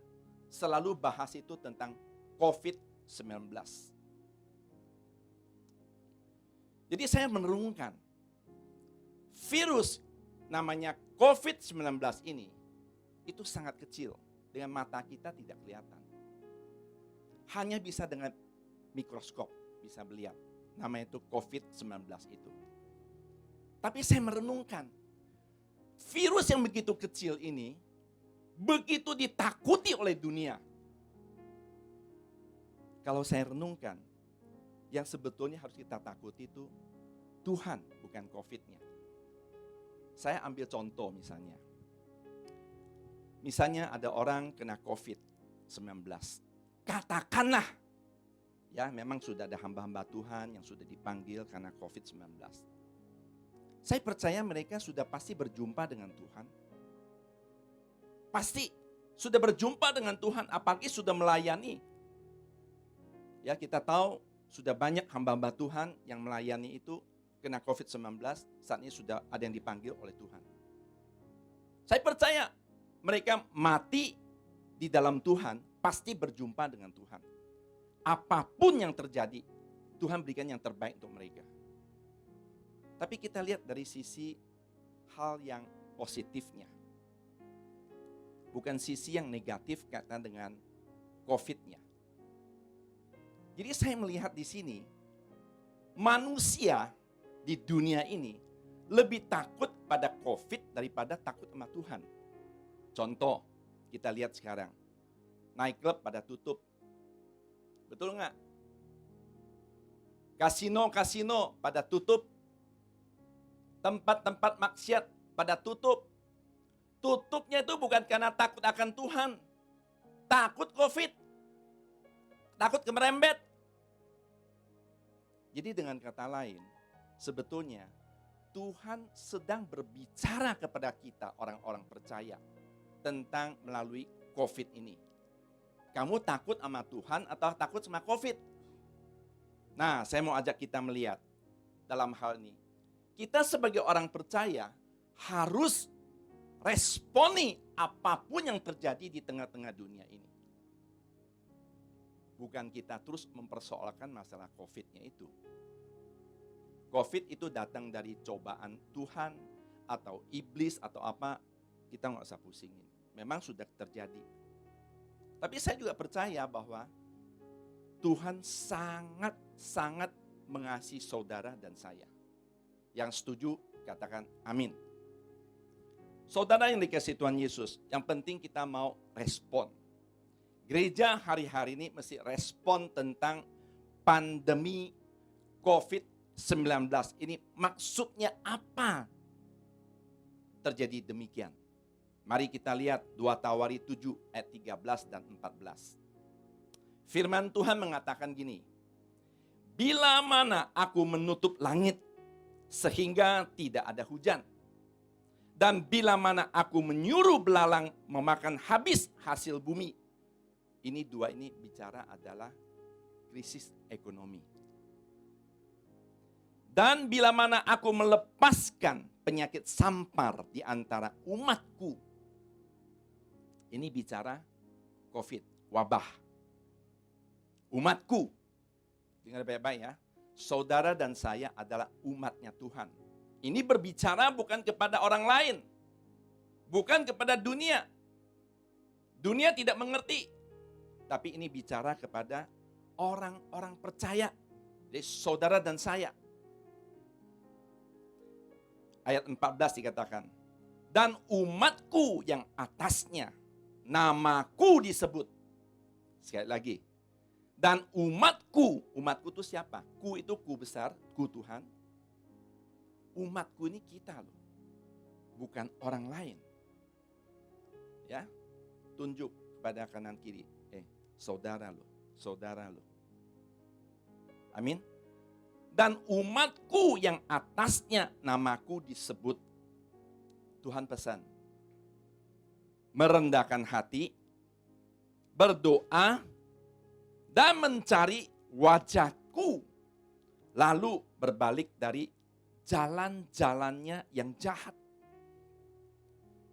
selalu bahas itu tentang COVID-19. Jadi saya merenungkan, virus namanya COVID-19 ini, itu sangat kecil, dengan mata kita tidak kelihatan. Hanya bisa dengan mikroskop, bisa melihat. Namanya itu COVID-19 itu. Tapi saya merenungkan, virus yang begitu kecil ini, begitu ditakuti oleh dunia. Kalau saya renungkan, yang sebetulnya harus kita takuti itu Tuhan, bukan COVID-nya. Saya ambil contoh misalnya. Misalnya ada orang kena COVID-19. Katakanlah, ya memang sudah ada hamba-hamba Tuhan yang sudah dipanggil karena COVID-19. Saya percaya mereka sudah pasti berjumpa dengan Tuhan. Pasti sudah berjumpa dengan Tuhan, apalagi sudah melayani. Ya kita tahu sudah banyak hamba-hamba Tuhan yang melayani itu kena COVID-19, saat ini sudah ada yang dipanggil oleh Tuhan. Saya percaya mereka mati di dalam Tuhan, pasti berjumpa dengan Tuhan. Apapun yang terjadi, Tuhan berikan yang terbaik untuk mereka. Tapi kita lihat dari sisi hal yang positifnya. Bukan sisi yang negatif kaitan dengan COVID-nya. Jadi saya melihat di sini, manusia di dunia ini lebih takut pada COVID daripada takut sama Tuhan. Contoh, kita lihat sekarang, nightclub pada tutup. Betul nggak? Kasino pada tutup. Tempat-tempat maksiat pada tutup. Tutupnya itu bukan karena takut akan Tuhan. Takut COVID. Takut kemerembet. Jadi dengan kata lain, sebetulnya Tuhan sedang berbicara kepada kita orang-orang percaya tentang melalui COVID ini. Kamu takut sama Tuhan atau takut sama COVID? Nah, saya mau ajak kita melihat dalam hal ini. Kita sebagai orang percaya harus responi apapun yang terjadi di tengah-tengah dunia ini. Bukan kita terus mempersoalkan masalah COVID-nya itu. COVID itu datang dari cobaan Tuhan atau iblis atau apa, kita nggak usah pusingin. Memang sudah terjadi. Tapi saya juga percaya bahwa Tuhan sangat-sangat mengasihi saudara dan saya. Yang setuju katakan amin. Saudara yang dikasihi Tuhan Yesus, yang penting kita mau respon. Gereja hari-hari ini mesti respon tentang pandemi COVID-19. Ini maksudnya apa terjadi demikian? Mari kita lihat 2 Tawari 7 ayat 13 dan 14. Firman Tuhan mengatakan gini, bila mana aku menutup langit sehingga tidak ada hujan, dan bila mana aku menyuruh belalang memakan habis hasil bumi. Ini dua ini bicara adalah krisis ekonomi. Dan bila mana aku melepaskan penyakit sampar di antara umatku. Ini bicara COVID, wabah. Umatku. Dengar baik-baik ya. Saudara dan saya adalah umatnya Tuhan. Ini berbicara bukan kepada orang lain. Bukan kepada dunia. Dunia tidak mengerti. Tapi ini bicara kepada orang-orang percaya. Jadi saudara dan saya. Ayat 14 dikatakan. Dan umatku yang atasnya namaku disebut. Sekali lagi. Dan umatku itu siapa? Ku itu ku besar, ku Tuhan. Umatku ini kita loh. Bukan orang lain. Ya. Tunjuk kepada kanan kiri. Saudara lo. Amin. Dan umatku yang atasnya namaku disebut. Tuhan pesan. Merendahkan hati, berdoa, dan mencari wajahku. Lalu berbalik dari jalan-jalannya yang jahat.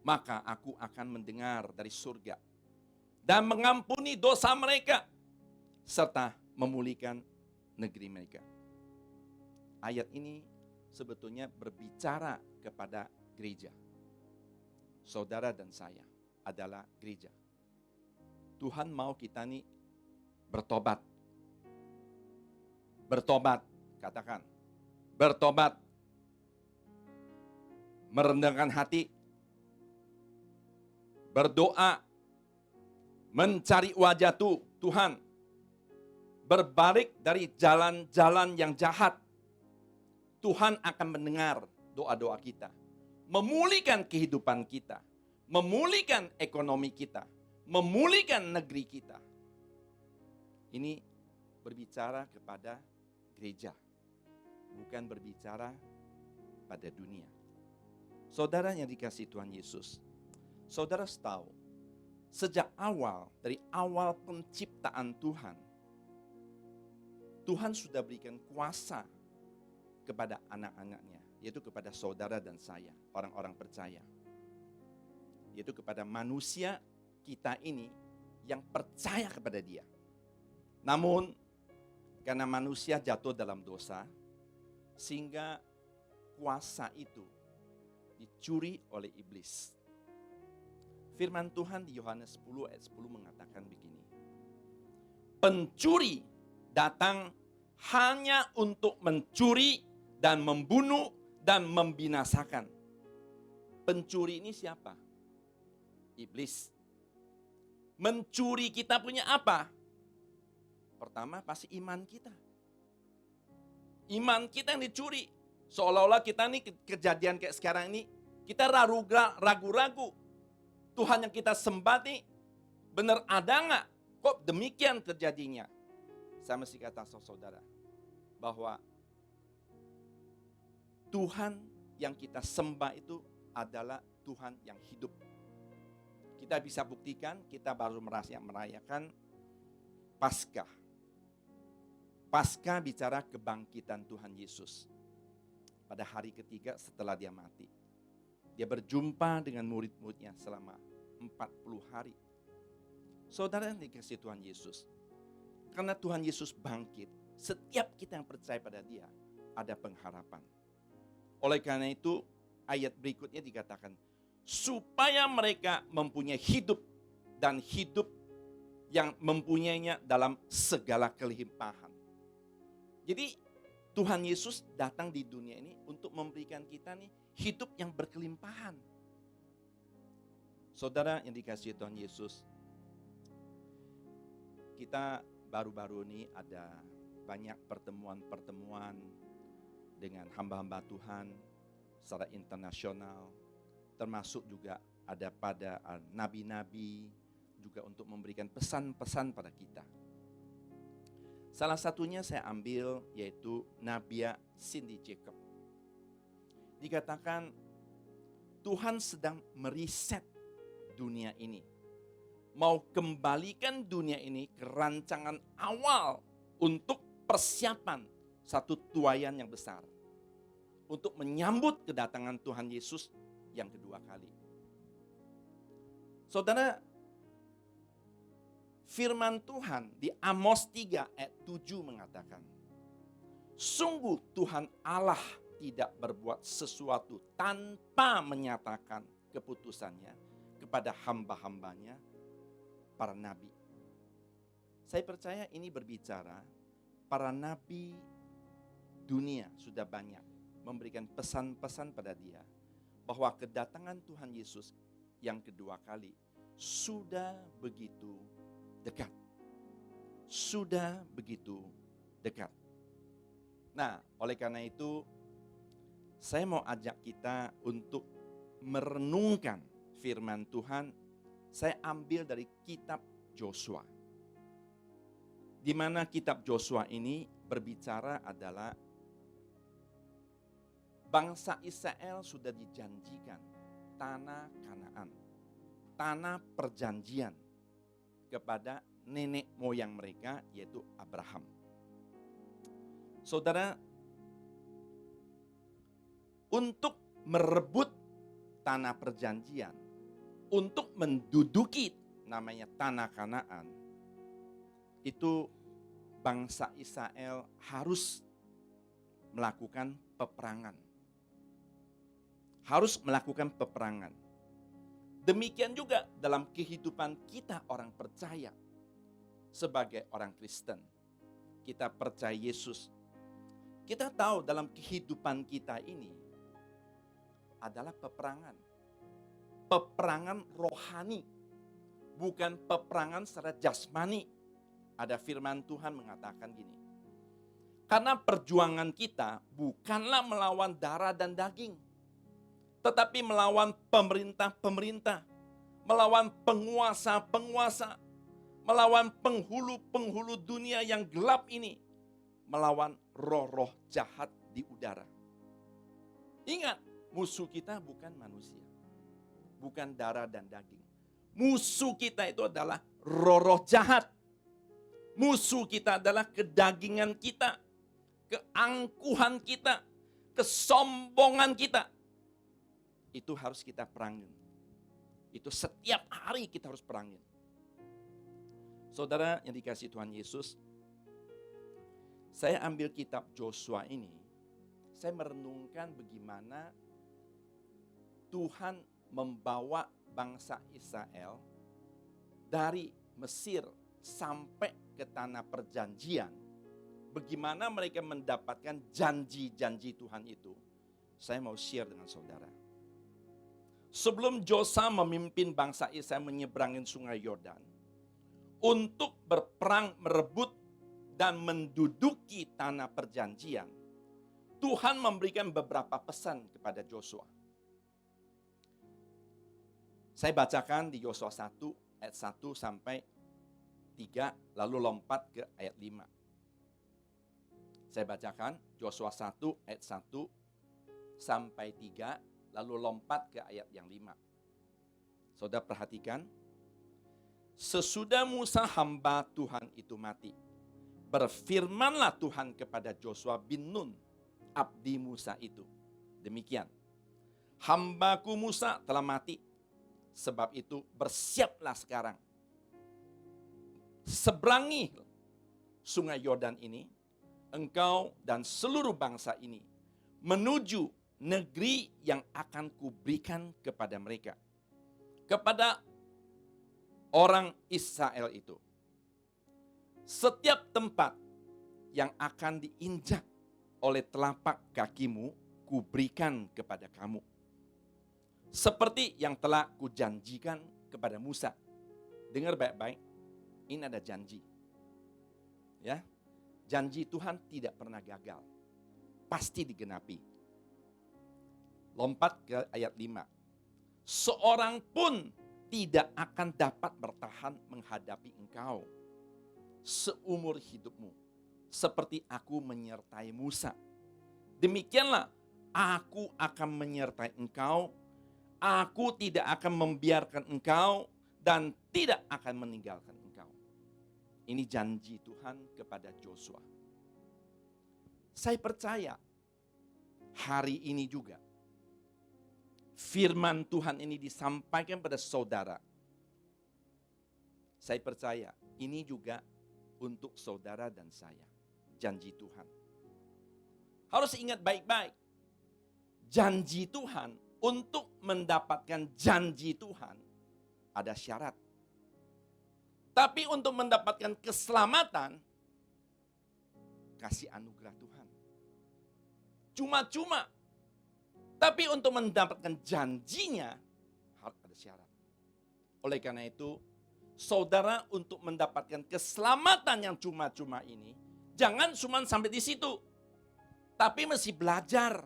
Maka aku akan mendengar dari surga. Dan mengampuni dosa mereka. Serta memulihkan negeri mereka. Ayat ini sebetulnya berbicara kepada gereja. Saudara dan saya adalah gereja. Tuhan mau kita nih bertobat. Bertobat, katakan. Bertobat. Merendahkan hati. Berdoa. Mencari wajah Tuhan. Berbalik dari jalan-jalan yang jahat. Tuhan akan mendengar doa-doa kita. Memulihkan kehidupan kita. Memulihkan ekonomi kita. Memulihkan negeri kita. Ini berbicara kepada gereja. Bukan berbicara pada dunia. Saudara yang dikasihi Tuhan Yesus. Saudara tahu. Sejak awal, dari awal penciptaan Tuhan. Tuhan sudah berikan kuasa kepada anak-anaknya. Yaitu kepada saudara dan saya, orang-orang percaya. Yaitu kepada manusia kita ini yang percaya kepada dia. Namun, karena manusia jatuh dalam dosa, sehingga kuasa itu dicuri oleh iblis. Firman Tuhan di Yohanes 10 ayat 10 mengatakan begini. Pencuri datang hanya untuk mencuri dan membunuh dan membinasakan. Pencuri ini siapa? Iblis. Mencuri kita punya apa? Pertama pasti iman kita. Iman kita yang dicuri. Seolah-olah kita nih kejadian kayak sekarang ini, kita ragu-ragu. Tuhan yang kita sembah nih, benar ada nggak? Kok demikian terjadinya? Saya mesti kata saudara, bahwa Tuhan yang kita sembah itu adalah Tuhan yang hidup. Kita bisa buktikan, kita baru merayakan Paskah. Paskah bicara kebangkitan Tuhan Yesus. Pada hari ketiga setelah dia mati. Dia berjumpa dengan murid-muridnya selama 40 hari. Saudara yang dikasihi Tuhan Yesus. Karena Tuhan Yesus bangkit, setiap kita yang percaya pada dia ada pengharapan. Oleh karena itu, ayat berikutnya dikatakan, supaya mereka mempunyai hidup dan hidup yang mempunyainya dalam segala kelimpahan. Jadi Tuhan Yesus datang di dunia ini untuk memberikan kita nih hidup yang berkelimpahan. Saudara yang dikasihi Tuhan Yesus, kita baru-baru ini ada banyak pertemuan-pertemuan dengan hamba-hamba Tuhan secara internasional, termasuk juga ada pada nabi-nabi juga untuk memberikan pesan-pesan pada kita. Salah satunya saya ambil yaitu Nabia Cindy Jacob. Dikatakan Tuhan sedang meriset dunia ini. Mau kembalikan dunia ini ke rancangan awal untuk persiapan satu tuaian yang besar. Untuk menyambut kedatangan Tuhan Yesus yang kedua kali. Saudara, firman Tuhan di Amos 3 ayat 7 mengatakan, sungguh Tuhan Allah tidak berbuat sesuatu tanpa menyatakan keputusannya kepada hamba-hambanya, para nabi. Saya percaya ini berbicara para nabi dunia sudah banyak memberikan pesan-pesan pada dia bahwa kedatangan Tuhan Yesus yang kedua kali sudah begitu dekat. Sudah begitu dekat. Nah, oleh karena itu saya mau ajak kita untuk merenungkan firman Tuhan. Saya ambil dari kitab Yosua. Di mana kitab Yosua ini berbicara adalah bangsa Israel sudah dijanjikan tanah Kanaan, tanah perjanjian kepada nenek moyang mereka yaitu Abraham. Saudara, untuk merebut tanah perjanjian, untuk menduduki namanya tanah Kanaan, itu bangsa Israel harus melakukan peperangan. Harus melakukan peperangan. Demikian juga dalam kehidupan kita orang percaya. Sebagai orang Kristen, kita percaya Yesus. Kita tahu dalam kehidupan kita ini adalah peperangan. Peperangan rohani. Bukan peperangan secara jasmani. Ada firman Tuhan mengatakan gini. Karena perjuangan kita bukanlah melawan darah dan daging. Tetapi melawan pemerintah-pemerintah, melawan penguasa-penguasa, melawan penghulu-penghulu dunia yang gelap ini, melawan roh-roh jahat di udara. Ingat, musuh kita bukan manusia, bukan darah dan daging. Musuh kita itu adalah roh-roh jahat. Musuh kita adalah kedagingan kita, keangkuhan kita, kesombongan kita. Itu harus kita perangin. Itu setiap hari kita harus perangin. Saudara yang dikasihi Tuhan Yesus, saya ambil kitab Yosua ini, saya merenungkan bagaimana Tuhan membawa bangsa Israel dari Mesir sampai ke tanah perjanjian. Bagaimana mereka mendapatkan janji-janji Tuhan itu. Saya mau share dengan saudara. Sebelum Yosua memimpin bangsa Israel menyeberangin sungai Yordan untuk berperang merebut dan menduduki tanah perjanjian, Tuhan memberikan beberapa pesan kepada Yosua. Saya bacakan di Yosua 1 ayat 1 sampai 3 lalu lompat ke ayat 5. Saya bacakan Yosua 1 ayat 1 sampai 3, lalu lompat ke ayat yang 5. Saudara perhatikan, sesudah Musa hamba Tuhan itu mati, berfirmanlah Tuhan kepada Yosua bin Nun, abdi Musa itu. Demikian, hambaku Musa telah mati, sebab itu bersiaplah sekarang. Seberangi sungai Yordan ini, engkau dan seluruh bangsa ini, menuju negeri yang akan kuberikan kepada mereka. Kepada orang Israel itu. Setiap tempat yang akan diinjak oleh telapak kakimu, kuberikan kepada kamu. Seperti yang telah kujanjikan kepada Musa. Dengar baik-baik, ini ada janji. Ya, janji Tuhan tidak pernah gagal. Pasti digenapi. Lompat ke ayat 5. Seorang pun tidak akan dapat bertahan menghadapi engkau seumur hidupmu, seperti aku menyertai Musa. Demikianlah aku akan menyertai engkau, aku tidak akan membiarkan engkau dan tidak akan meninggalkan engkau. Ini janji Tuhan kepada Joshua. Saya percaya hari ini juga firman Tuhan ini disampaikan pada saudara. Saya percaya ini juga untuk saudara dan saya. Janji Tuhan. Harus ingat baik-baik. Janji Tuhan, untuk mendapatkan janji Tuhan ada syarat. Tapi untuk mendapatkan keselamatan, kasih anugerah Tuhan. Cuma-cuma. Tapi untuk mendapatkan janjinya harus ada syarat. Oleh karena itu, saudara untuk mendapatkan keselamatan yang cuma-cuma ini, jangan cuma sampai di situ. Tapi mesti belajar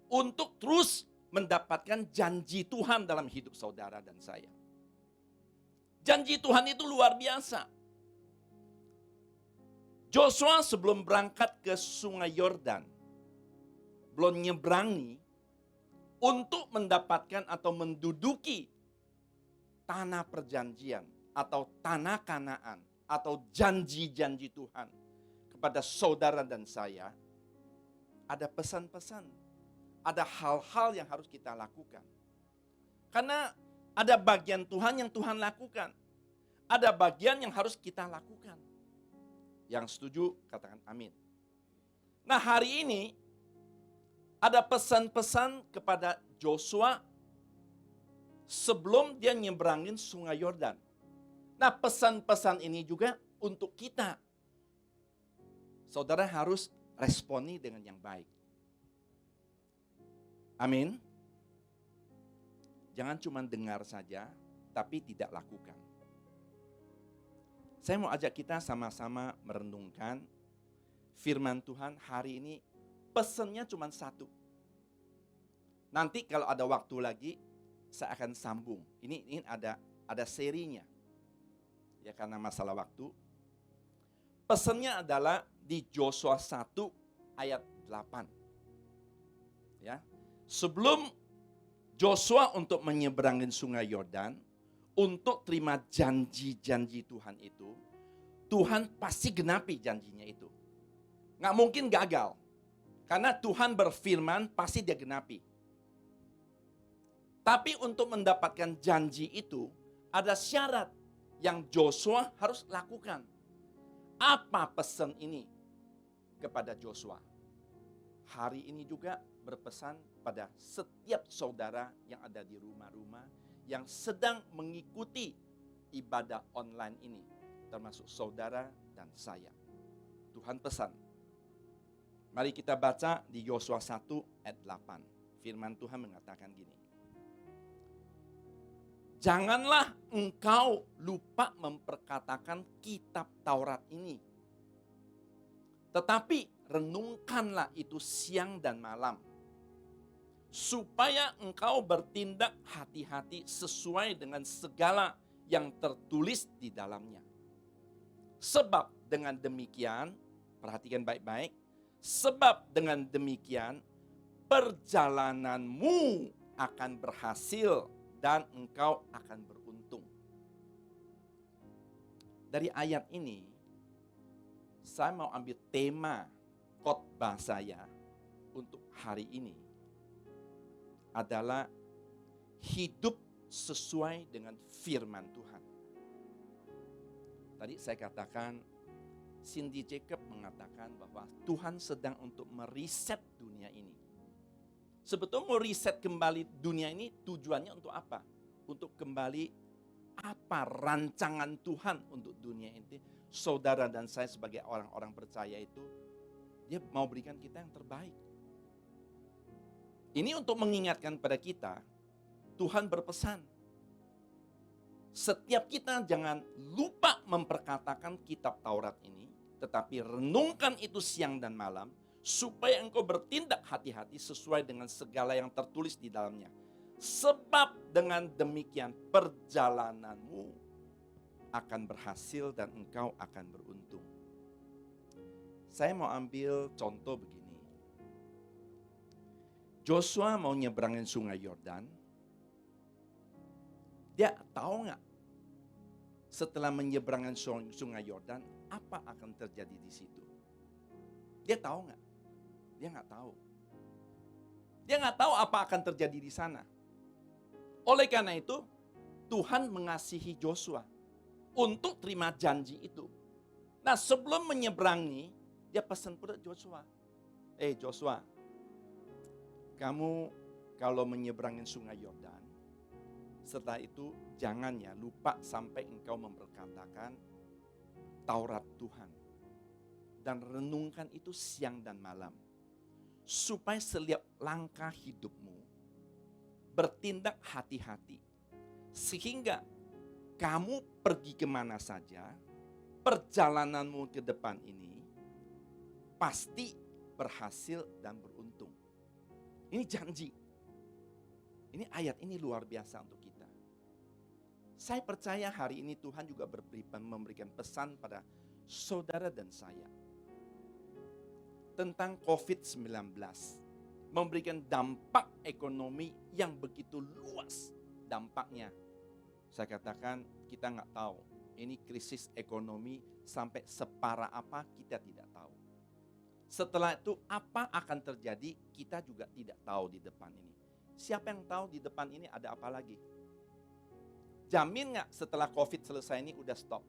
untuk terus mendapatkan janji Tuhan dalam hidup saudara dan saya. Janji Tuhan itu luar biasa. Joshua sebelum berangkat ke sungai Yordan, belum nyeberangi, untuk mendapatkan atau menduduki tanah perjanjian atau tanah Kanaan atau janji-janji Tuhan kepada saudara dan saya, ada pesan-pesan, ada hal-hal yang harus kita lakukan. Karena ada bagian Tuhan yang Tuhan lakukan, ada bagian yang harus kita lakukan. Yang setuju katakan amin. Nah, hari ini ada pesan-pesan kepada Joshua sebelum dia nyebrangin sungai Yordan. Nah, pesan-pesan ini juga untuk kita. Saudara harus responi dengan yang baik. Amin. Jangan cuma dengar saja, tapi tidak lakukan. Saya mau ajak kita sama-sama merenungkan firman Tuhan hari ini. Pesannya cuma satu. Nanti kalau ada waktu lagi, saya akan sambung. Ini ada serinya. Ya, karena masalah waktu. Pesannya adalah di Joshua 1 ayat 8. Ya. Sebelum Joshua untuk menyeberangin sungai Yordan, untuk terima janji-janji Tuhan itu, Tuhan pasti genapi janjinya itu. Nggak mungkin gagal. Karena Tuhan berfirman pasti dia genapi. Tapi untuk mendapatkan janji itu, ada syarat yang Joshua harus lakukan. Apa pesan ini kepada Joshua? Hari ini juga berpesan pada setiap saudara yang ada di rumah-rumah, yang sedang mengikuti ibadah online ini, termasuk saudara dan saya. Tuhan pesan. Mari kita baca di Yosua 1 ayat 8. Firman Tuhan mengatakan gini. Janganlah engkau lupa memperkatakan kitab Taurat ini. Tetapi renungkanlah itu siang dan malam. Supaya engkau bertindak hati-hati sesuai dengan segala yang tertulis di dalamnya. Sebab dengan demikian, perhatikan baik-baik, Sebab dengan demikian perjalananmu akan berhasil dan engkau akan beruntung. Dari ayat ini, saya mau ambil tema khotbah saya untuk hari ini adalah hidup sesuai dengan firman Tuhan. Tadi saya katakan, Cindy Jacob mengatakan bahwa Tuhan sedang untuk meriset dunia ini. Sebetulnya mau riset kembali dunia ini tujuannya untuk apa? Untuk kembali apa rancangan Tuhan untuk dunia ini. Saudara dan saya sebagai orang-orang percaya itu, dia mau berikan kita yang terbaik. Ini untuk mengingatkan pada kita, Tuhan berpesan, setiap kita jangan lupa memperkatakan kitab Taurat ini, tetapi renungkan itu siang dan malam, supaya engkau bertindak hati-hati sesuai dengan segala yang tertulis di dalamnya. Sebab dengan demikian perjalananmu akan berhasil dan engkau akan beruntung. Saya mau ambil contoh begini. Joshua mau nyebrangin sungai Yordan. Dia tahu nggak setelah menyeberangkan sungai Yordan apa akan terjadi di situ? Dia tahu nggak? Dia nggak tahu. Dia nggak tahu apa akan terjadi di sana. Oleh karena itu, Tuhan mengasihi Joshua untuk terima janji itu. Nah, sebelum menyeberangi, dia pesan pada Joshua. Joshua, kamu kalau menyeberangin sungai Yordan, setelah itu jangan ya lupa sampai engkau memperkatakan Taurat Tuhan. Dan renungkan itu siang dan malam. Supaya setiap langkah hidupmu bertindak hati-hati. Sehingga kamu pergi kemana saja, perjalananmu ke depan ini pasti berhasil dan beruntung. Ini janji. Ini ayat ini luar biasa untuk kita. Saya percaya hari ini Tuhan juga memberikan pesan pada saudara dan saya tentang COVID-19, memberikan dampak ekonomi yang begitu luas dampaknya. Saya katakan kita nggak tahu ini krisis ekonomi sampai separah apa kita tidak tahu. Setelah itu apa akan terjadi kita juga tidak tahu di depan ini. Siapa yang tahu di depan ini ada apa lagi? Jamin nggak setelah COVID selesai ini udah stop?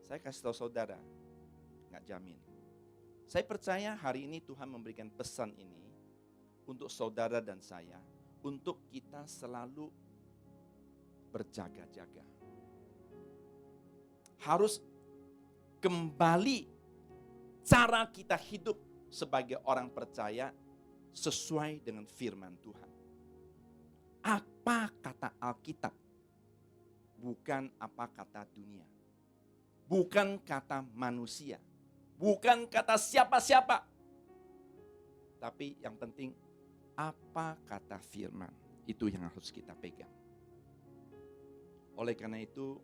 Saya kasih tahu saudara, nggak jamin. Saya percaya hari ini Tuhan memberikan pesan ini untuk saudara dan saya, untuk kita selalu berjaga-jaga. Harus kembali cara kita hidup sebagai orang percaya sesuai dengan firman Tuhan. Apa kata Alkitab? Bukan apa kata dunia. Bukan kata manusia. Bukan kata siapa-siapa. Tapi yang penting apa kata firman. Itu yang harus kita pegang. Oleh karena itu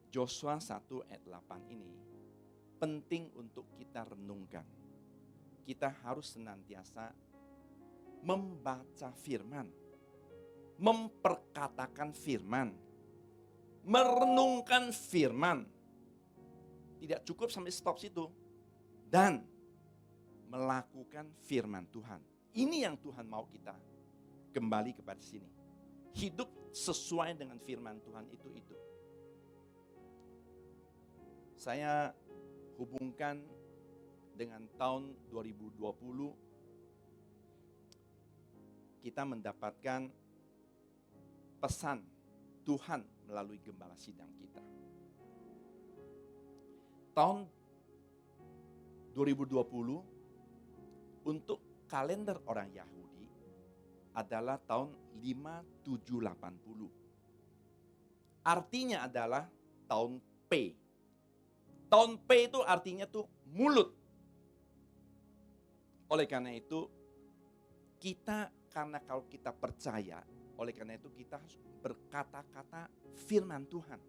Joshua 1 ayat 8 ini penting untuk kita renungkan. Kita harus senantiasa membaca firman, memperkatakan firman, merenungkan firman. Tidak cukup sampai stop situ. Dan melakukan firman Tuhan. Ini yang Tuhan mau kita kembali kepada sini. Hidup sesuai dengan firman Tuhan itu. Saya hubungkan dengan tahun 2020, kita mendapatkan pesan Tuhan melalui gembala sidang kita. Tahun 2020 untuk kalender orang Yahudi adalah tahun 5780. Artinya adalah tahun P. Tahun P itu artinya tuh mulut. Oleh karena itu, karena kalau kita percaya, oleh karena itu kita harus berkata-kata firman Tuhan.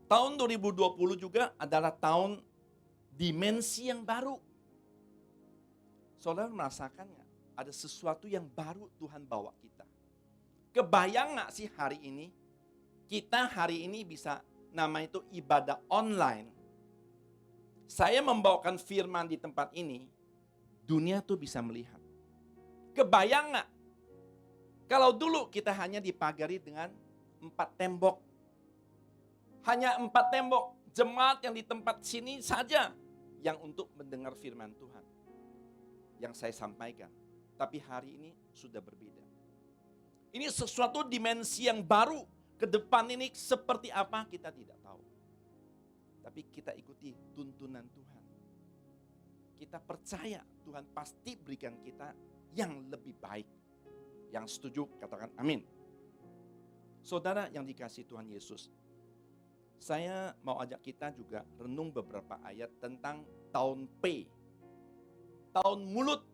Tahun 2020 juga adalah tahun dimensi yang baru. Saudara merasakan nggak? Ada sesuatu yang baru Tuhan bawa kita. Kebayang nggak sih hari ini? Kita hari ini bisa nama itu ibadah online. Saya membawakan firman di tempat ini, dunia tuh bisa melihat. Kebayang nggak? Kalau dulu kita hanya dipagari dengan 4 tembok. Hanya 4 tembok. Jemaat yang di tempat sini saja yang untuk mendengar firman Tuhan. Yang saya sampaikan. Tapi hari ini sudah berbeda. Ini sesuatu dimensi yang baru. Ke depan ini seperti apa kita tidak tahu. Tapi kita ikuti tuntunan Tuhan. Kita percaya Tuhan pasti berikan kita yang lebih baik. Yang setuju katakan amin. Saudara yang dikasihi Tuhan Yesus. Saya mau ajak kita juga renung beberapa ayat tentang tahun P. Tahun mulut.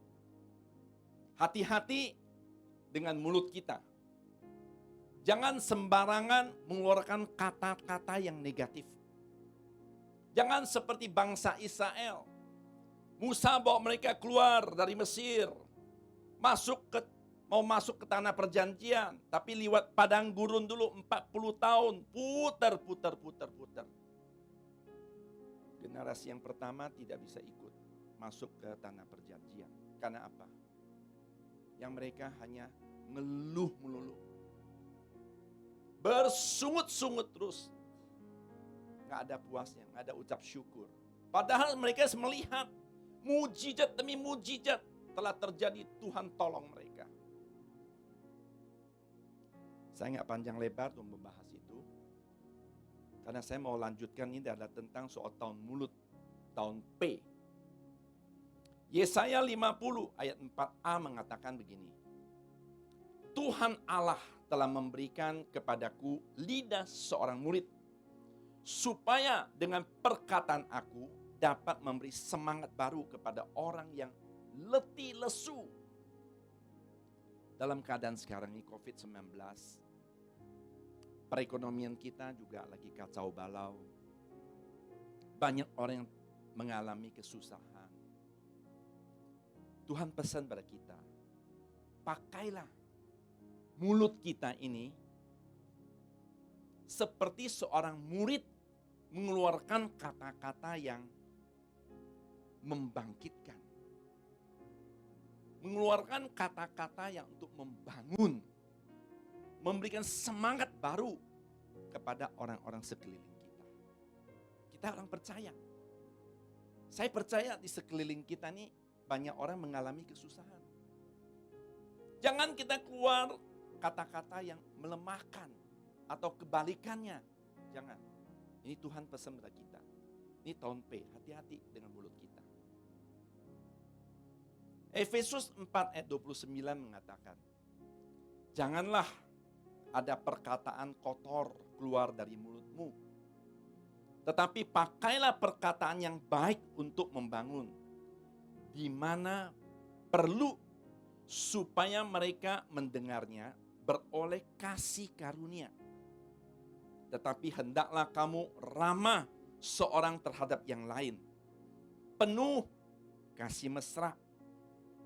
Hati-hati dengan mulut kita. Jangan sembarangan mengeluarkan kata-kata yang negatif. Jangan seperti bangsa Israel. Musa bawa mereka keluar dari Mesir. Mau masuk ke tanah perjanjian. Tapi lewat padang gurun dulu 40 tahun. Putar. Generasi yang pertama tidak bisa ikut masuk ke tanah perjanjian. Karena apa? Yang mereka hanya ngeluh melulu. Bersungut-sungut terus. Gak ada puasnya, gak ada ucap syukur. Padahal mereka melihat mujizat demi mujizat telah terjadi, Tuhan tolong mereka. Saya gak panjang lebar untuk membahas itu. Karena saya mau lanjutkan ini adalah tentang soal tahun mulut, tahun P. Yesaya 50 ayat 4a mengatakan begini. Tuhan Allah telah memberikan kepadaku lidah seorang murid, supaya dengan perkataan aku dapat memberi semangat baru kepada orang yang letih lesu. Dalam keadaan sekarang ini COVID-19, perekonomian kita juga lagi kacau balau. Banyak orang yang mengalami kesusahan. Tuhan pesan pada kita, pakailah mulut kita ini seperti seorang murid mengeluarkan kata-kata yang membangkitkan. Mengeluarkan kata-kata yang untuk membangun. Memberikan semangat baru kepada orang-orang sekeliling kita. Kita orang percaya. Saya percaya di sekeliling kita ini banyak orang mengalami kesusahan. Jangan kita keluar kata-kata yang melemahkan atau kebalikannya. Jangan. Ini Tuhan pesan pada kita. Ini tahun P, hati-hati dengan mulut kita. Efesus 4 ayat 29 mengatakan, janganlah ada perkataan kotor keluar dari mulutmu. Tetapi pakailah perkataan yang baik untuk membangun. Di mana perlu supaya mereka mendengarnya beroleh kasih karunia. Tetapi hendaklah kamu ramah seorang terhadap yang lain. Penuh kasih mesra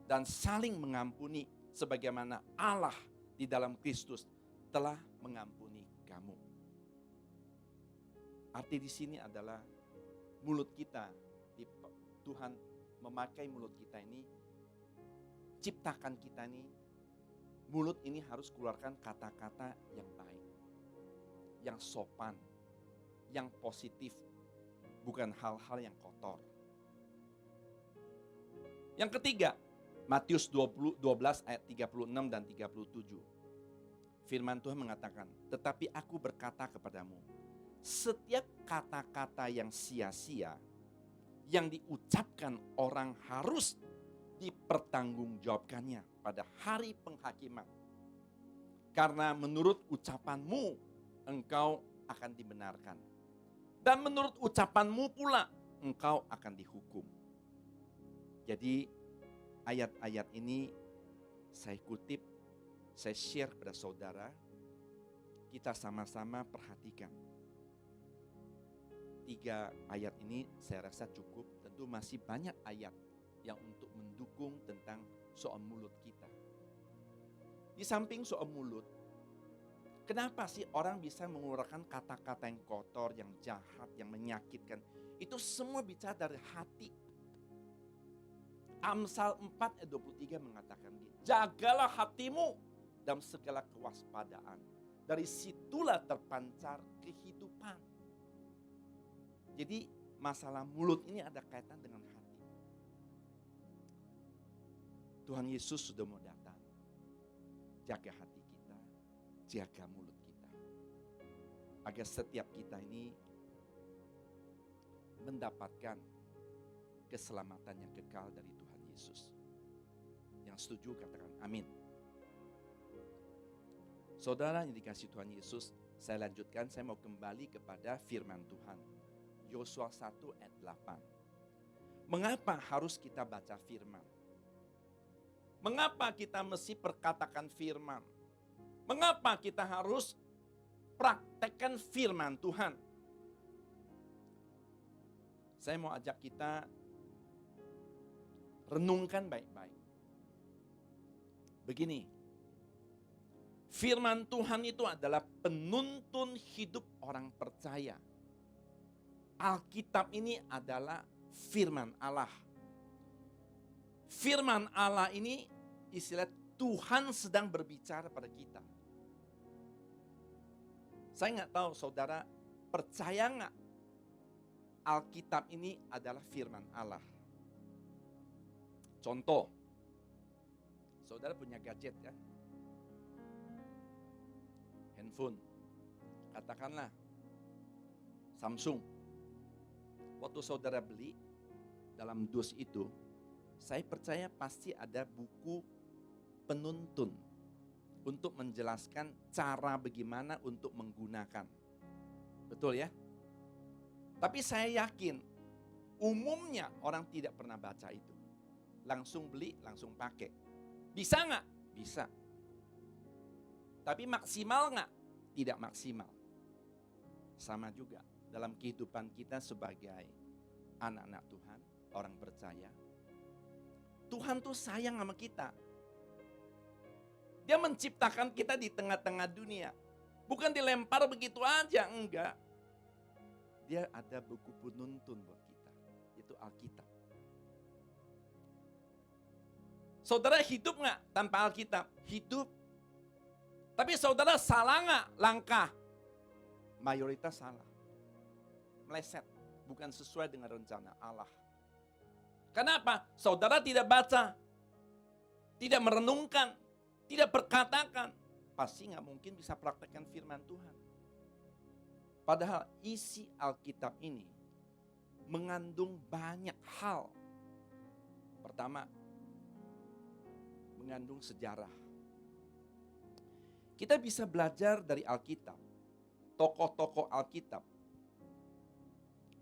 dan saling mengampuni sebagaimana Allah di dalam Kristus telah mengampuni kamu. Arti di sini adalah mulut kita, Tuhan memakai mulut kita ini, ciptakan kita ini, mulut ini harus keluarkan kata-kata yang baik, yang sopan, yang positif, bukan hal-hal yang kotor. Yang ketiga, Matius 12 ayat 36 dan 37. Firman Tuhan mengatakan, tetapi aku berkata kepadamu, setiap kata-kata yang sia-sia, yang diucapkan orang harus dipertanggungjawabkannya pada hari penghakiman. Karena menurut ucapanmu, engkau akan dibenarkan. Dan menurut ucapanmu pula, engkau akan dihukum. Jadi ayat-ayat ini saya kutip, saya share kepada saudara. Kita sama-sama perhatikan. 3 ayat ini saya rasa cukup. Tentu masih banyak ayat yang untuk mendukung tentang soal mulut kita. Di samping soal mulut, kenapa sih orang bisa mengeluarkan kata-kata yang kotor, yang jahat, yang menyakitkan? Itu semua bicara dari hati. Amsal 4 ayat 23 mengatakan gini, jagalah hatimu dalam segala kewaspadaan. Dari situlah terpancar kehidupan. Jadi masalah mulut ini ada kaitan dengan hati. Tuhan Yesus sudah mau datang. Jaga hati kita, jaga mulut kita. Agar setiap kita ini mendapatkan keselamatan yang kekal dari Tuhan Yesus. Yang setuju katakan amin. Saudara yang dikasihi Tuhan Yesus, saya lanjutkan, saya mau kembali kepada firman Tuhan. Yosua 1 ayat 8. Mengapa harus kita baca firman? Mengapa kita mesti perkatakan firman? Mengapa kita harus praktekkan firman Tuhan? Saya mau ajak kita renungkan baik-baik. Begini, firman Tuhan itu adalah penuntun hidup orang percaya. Alkitab ini adalah firman Allah. Firman Allah ini istilah Tuhan sedang berbicara pada kita. Saya nggak tahu saudara percaya nggak Alkitab ini adalah firman Allah. Contoh, saudara punya gadget kan? Handphone, katakanlah Samsung. Waktu saudara beli, dalam dus itu, saya percaya pasti ada buku penuntun untuk menjelaskan cara bagaimana untuk menggunakan. Betul ya? Tapi saya yakin, umumnya orang tidak pernah baca itu. Langsung beli, langsung pakai. Bisa nggak? Bisa. Tapi maksimal nggak? Tidak maksimal. Sama juga dalam kehidupan kita sebagai anak-anak Tuhan, orang percaya. Tuhan tuh sayang sama kita. Dia menciptakan kita di tengah-tengah dunia. Bukan dilempar begitu aja, enggak. Dia ada buku penuntun buat kita. Itu Alkitab. Saudara hidup nggak tanpa Alkitab? Hidup. Tapi saudara salah nggak langkah? Mayoritas salah. Meleset, bukan sesuai dengan rencana Allah. Kenapa? Saudara tidak baca, tidak merenungkan, tidak perkatakan, pasti nggak mungkin bisa praktekkan firman Tuhan. Padahal isi Alkitab ini mengandung banyak hal. Pertama, mengandung sejarah. Kita bisa belajar dari Alkitab, tokoh-tokoh Alkitab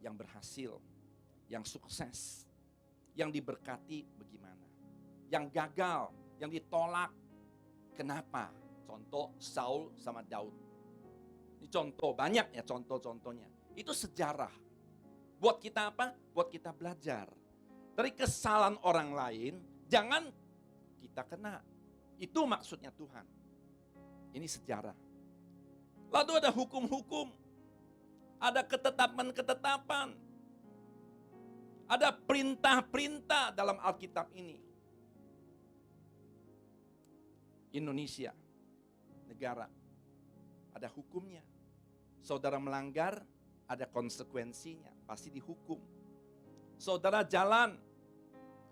yang berhasil, yang sukses, yang diberkati bagaimana, yang gagal, yang ditolak, kenapa? Contoh Saul sama Daud. Ini contoh, banyak ya contoh-contohnya. Itu sejarah. Buat kita apa? Buat kita belajar. Dari kesalahan orang lain, jangan kita kena. Itu maksudnya Tuhan. Ini sejarah. Lalu ada hukum-hukum. Ada ketetapan-ketetapan. Ada perintah-perintah dalam Alkitab ini. Indonesia, negara, ada hukumnya. Saudara melanggar, ada konsekuensinya, pasti dihukum. Saudara jalan,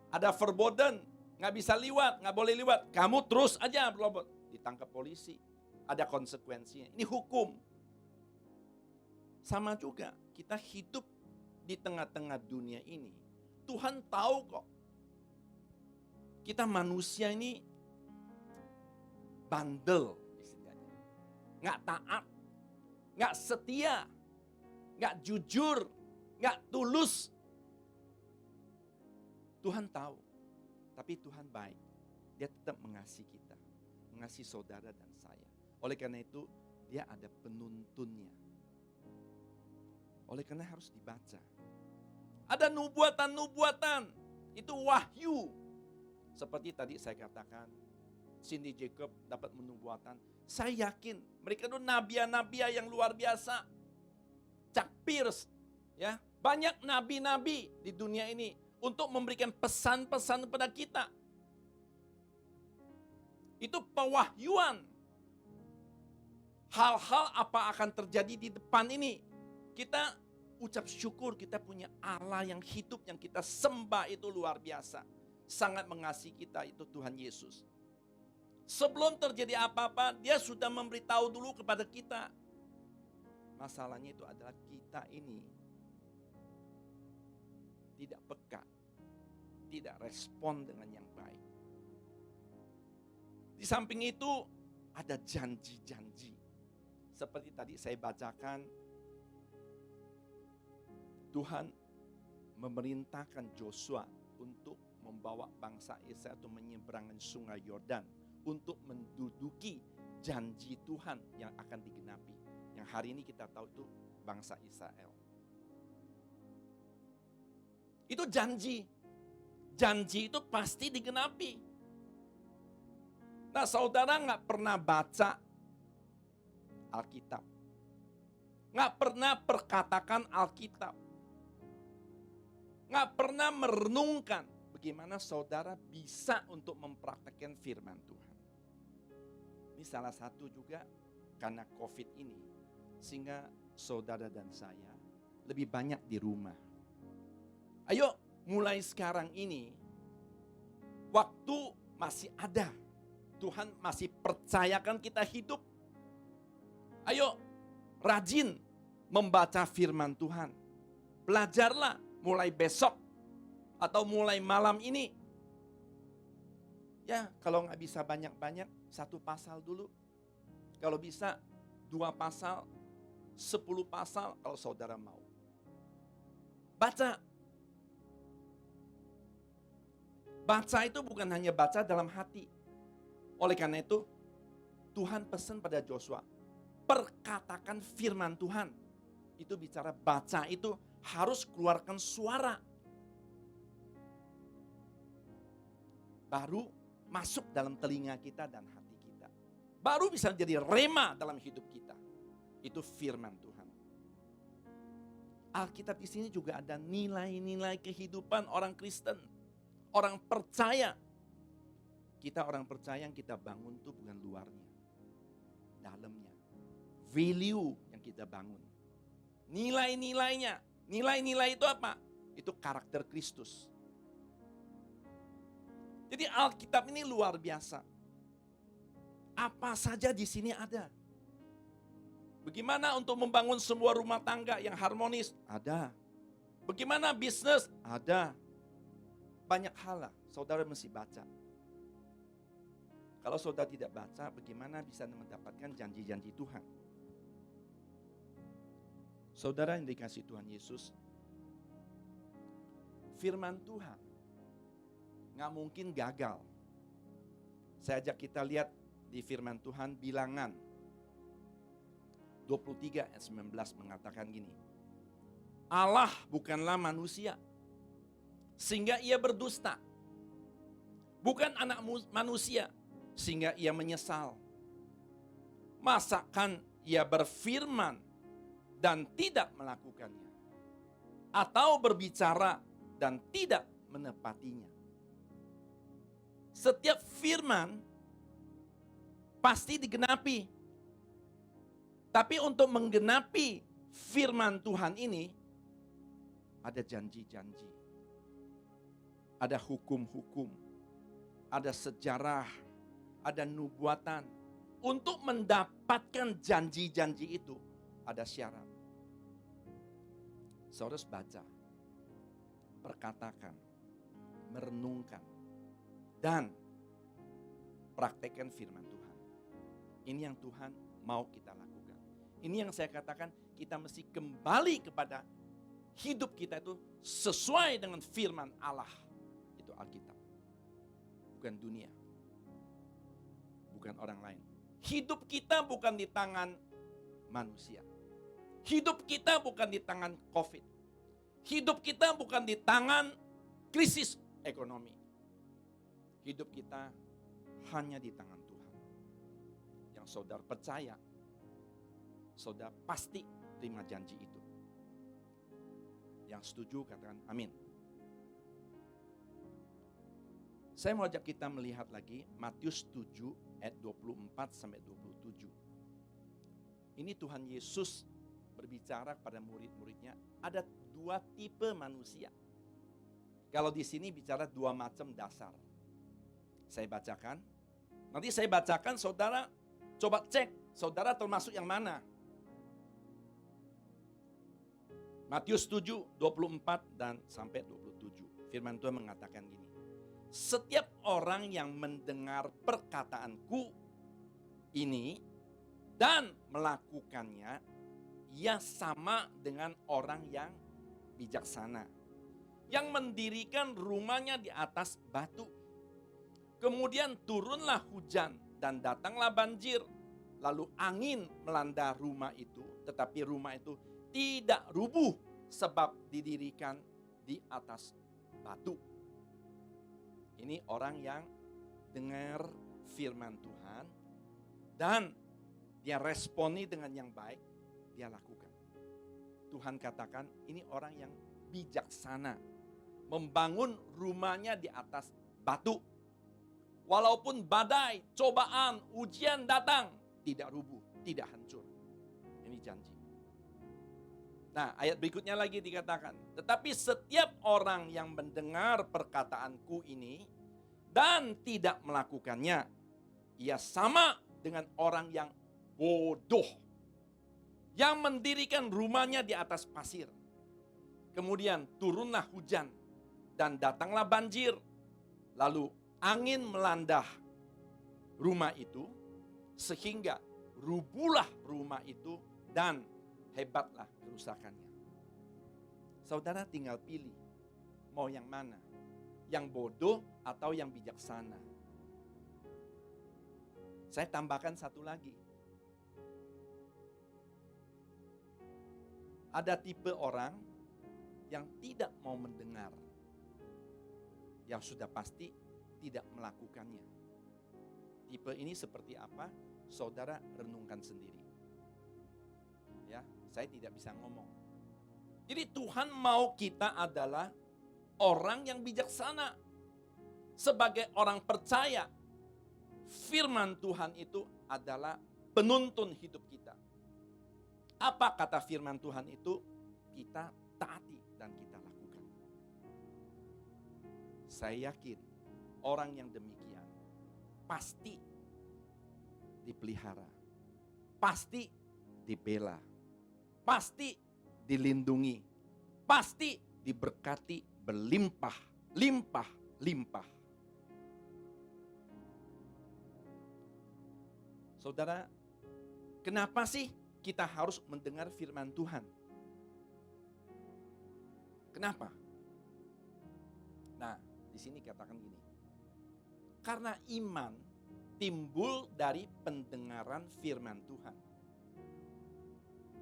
ada verboden, nggak bisa liwat, nggak boleh liwat. Kamu terus aja berlobot, ditangkap polisi, ada konsekuensinya. Ini hukum. Sama juga, kita hidup di tengah-tengah dunia ini. Tuhan tahu kok. Kita manusia ini bandel istilahnya. Nggak taat, nggak setia, nggak jujur, nggak tulus. Tuhan tahu, tapi Tuhan baik. Dia tetap mengasihi kita, mengasihi saudara dan saya. Oleh karena itu, dia ada penuntunnya. Oleh karena harus dibaca. Ada nubuatan-nubuatan. Itu wahyu. Seperti tadi saya katakan, Cindy Jacob dapat menubuatan. Saya yakin mereka itu nabi-nabi yang luar biasa. Chuck Pierce, ya, banyak nabi-nabi di dunia ini untuk memberikan pesan-pesan kepada kita. Itu pewahyuan. Hal-hal apa akan terjadi di depan ini. Kita ucap syukur kita punya Allah yang hidup, yang kita sembah itu luar biasa. Sangat mengasihi kita itu Tuhan Yesus. Sebelum terjadi apa-apa, dia sudah memberitahu dulu kepada kita. Masalahnya itu adalah kita ini tidak peka, tidak respon dengan yang baik. Di samping itu ada janji-janji. Seperti tadi saya bacakan, Tuhan memerintahkan Joshua untuk membawa bangsa Israel itu menyeberangkan sungai Yordan untuk menduduki janji Tuhan yang akan digenapi. Yang hari ini kita tahu itu bangsa Israel. Itu janji. Janji itu pasti digenapi. Nah, saudara nggak pernah baca Alkitab. Nggak pernah perkatakan Alkitab. Nggak pernah merenungkan bagaimana saudara bisa untuk mempraktekkan firman Tuhan. Ini salah satu juga karena COVID ini, sehingga saudara dan saya lebih banyak di rumah. Ayo mulai sekarang ini, waktu masih ada. Tuhan masih percayakan kita hidup. Ayo rajin membaca firman Tuhan. Belajarlah mulai besok atau mulai malam ini. Ya, kalau nggak bisa banyak-banyak, 1 pasal dulu. Kalau bisa 2 pasal, 10 pasal kalau saudara mau. Baca. Baca itu bukan hanya baca dalam hati. Oleh karena itu, Tuhan pesan pada Joshua, perkatakan firman Tuhan. Itu bicara baca itu harus keluarkan suara. Baru masuk dalam telinga kita dan hati kita. Baru bisa jadi rema dalam hidup kita. Itu firman Tuhan. Alkitab di sini juga ada nilai-nilai kehidupan orang Kristen. Orang percaya. Kita orang percaya yang kita bangun itu bukan luarnya. Dalamnya. Value yang kita bangun. Nilai-nilainya. Nilai-nilai itu apa? Itu karakter Kristus. Jadi Alkitab ini luar biasa. Apa saja di sini ada. Bagaimana untuk membangun sebuah rumah tangga yang harmonis? Ada. Bagaimana bisnis? Ada. Banyak hal lah, saudara mesti baca. Kalau saudara tidak baca, bagaimana bisa mendapatkan janji-janji Tuhan? Saudara yang dikasih Tuhan Yesus, firman Tuhan nggak mungkin gagal. Saya ajak kita lihat di firman Tuhan Bilangan 23 ayat 19 mengatakan gini. Allah bukanlah manusia sehingga ia berdusta. Bukan anak manusia sehingga ia menyesal. Masakan ia berfirman dan tidak melakukannya, atau berbicara dan tidak menepatinya. Setiap firman pasti digenapi. Tapi untuk menggenapi firman Tuhan ini ada janji-janji. Ada hukum-hukum, ada sejarah, ada nubuatan. Untuk mendapatkan janji-janji itu ada syarat. Saudara harus baca, perkatakan, merenungkan, dan praktekkan firman Tuhan. Ini yang Tuhan mau kita lakukan. Ini yang saya katakan, kita mesti kembali kepada hidup kita itu sesuai dengan firman Allah. Itu Alkitab. Bukan dunia. Bukan orang lain. Hidup kita bukan di tangan manusia. Hidup kita bukan di tangan COVID. Hidup kita bukan di tangan krisis ekonomi. Hidup kita hanya di tangan Tuhan. Yang saudara percaya, saudara pasti terima janji itu. Yang setuju katakan amin. Saya mau ajak kita melihat lagi Matius 7 ayat 24 sampai 27. Ini Tuhan Yesus berbicara kepada murid-muridnya, ada dua tipe manusia. Kalau di sini bicara dua macam dasar. Saya bacakan. Nanti saya bacakan, saudara coba cek, saudara termasuk yang mana. Matius 7, 24 dan sampai 27. Firman Tuhan mengatakan gini. Setiap orang yang mendengar perkataanku ini dan melakukannya, ia sama dengan orang yang bijaksana, yang mendirikan rumahnya di atas batu. Kemudian turunlah hujan dan datanglah banjir. Lalu angin melanda rumah itu, tetapi rumah itu tidak rubuh sebab didirikan di atas batu. Ini orang yang dengar firman Tuhan dan dia responi dengan yang baik, dia lakukan. Tuhan katakan ini orang yang bijaksana, membangun rumahnya di atas batu. Walaupun badai, cobaan, ujian datang, tidak rubuh, tidak hancur. Ini janji. Nah, ayat berikutnya lagi dikatakan, tetapi setiap orang yang mendengar perkataanku ini dan tidak melakukannya, ia sama dengan orang yang bodoh, yang mendirikan rumahnya di atas pasir. Kemudian turunlah hujan dan datanglah banjir, lalu angin melanda rumah itu, sehingga rubuhlah rumah itu dan hebatlah kerusakannya. Saudara tinggal pilih, mau yang mana? Yang bodoh atau yang bijaksana? Saya tambahkan satu lagi. Ada tipe orang yang tidak mau mendengar, yang sudah pasti tidak melakukannya. Tipe ini seperti apa? Saudara renungkan sendiri. Ya, saya tidak bisa ngomong. Jadi Tuhan mau kita adalah orang yang bijaksana. Sebagai orang percaya, firman Tuhan itu adalah penuntun hidup kita. Apa kata firman Tuhan itu? Kita taati dan kita lakukan. Saya yakin orang yang demikian pasti dipelihara, pasti dibela, pasti dilindungi, pasti diberkati berlimpah, limpah, limpah. Saudara, kenapa sih kita harus mendengar firman Tuhan? Kenapa? Nah, di sini katakan gini. Karena iman timbul dari pendengaran firman Tuhan.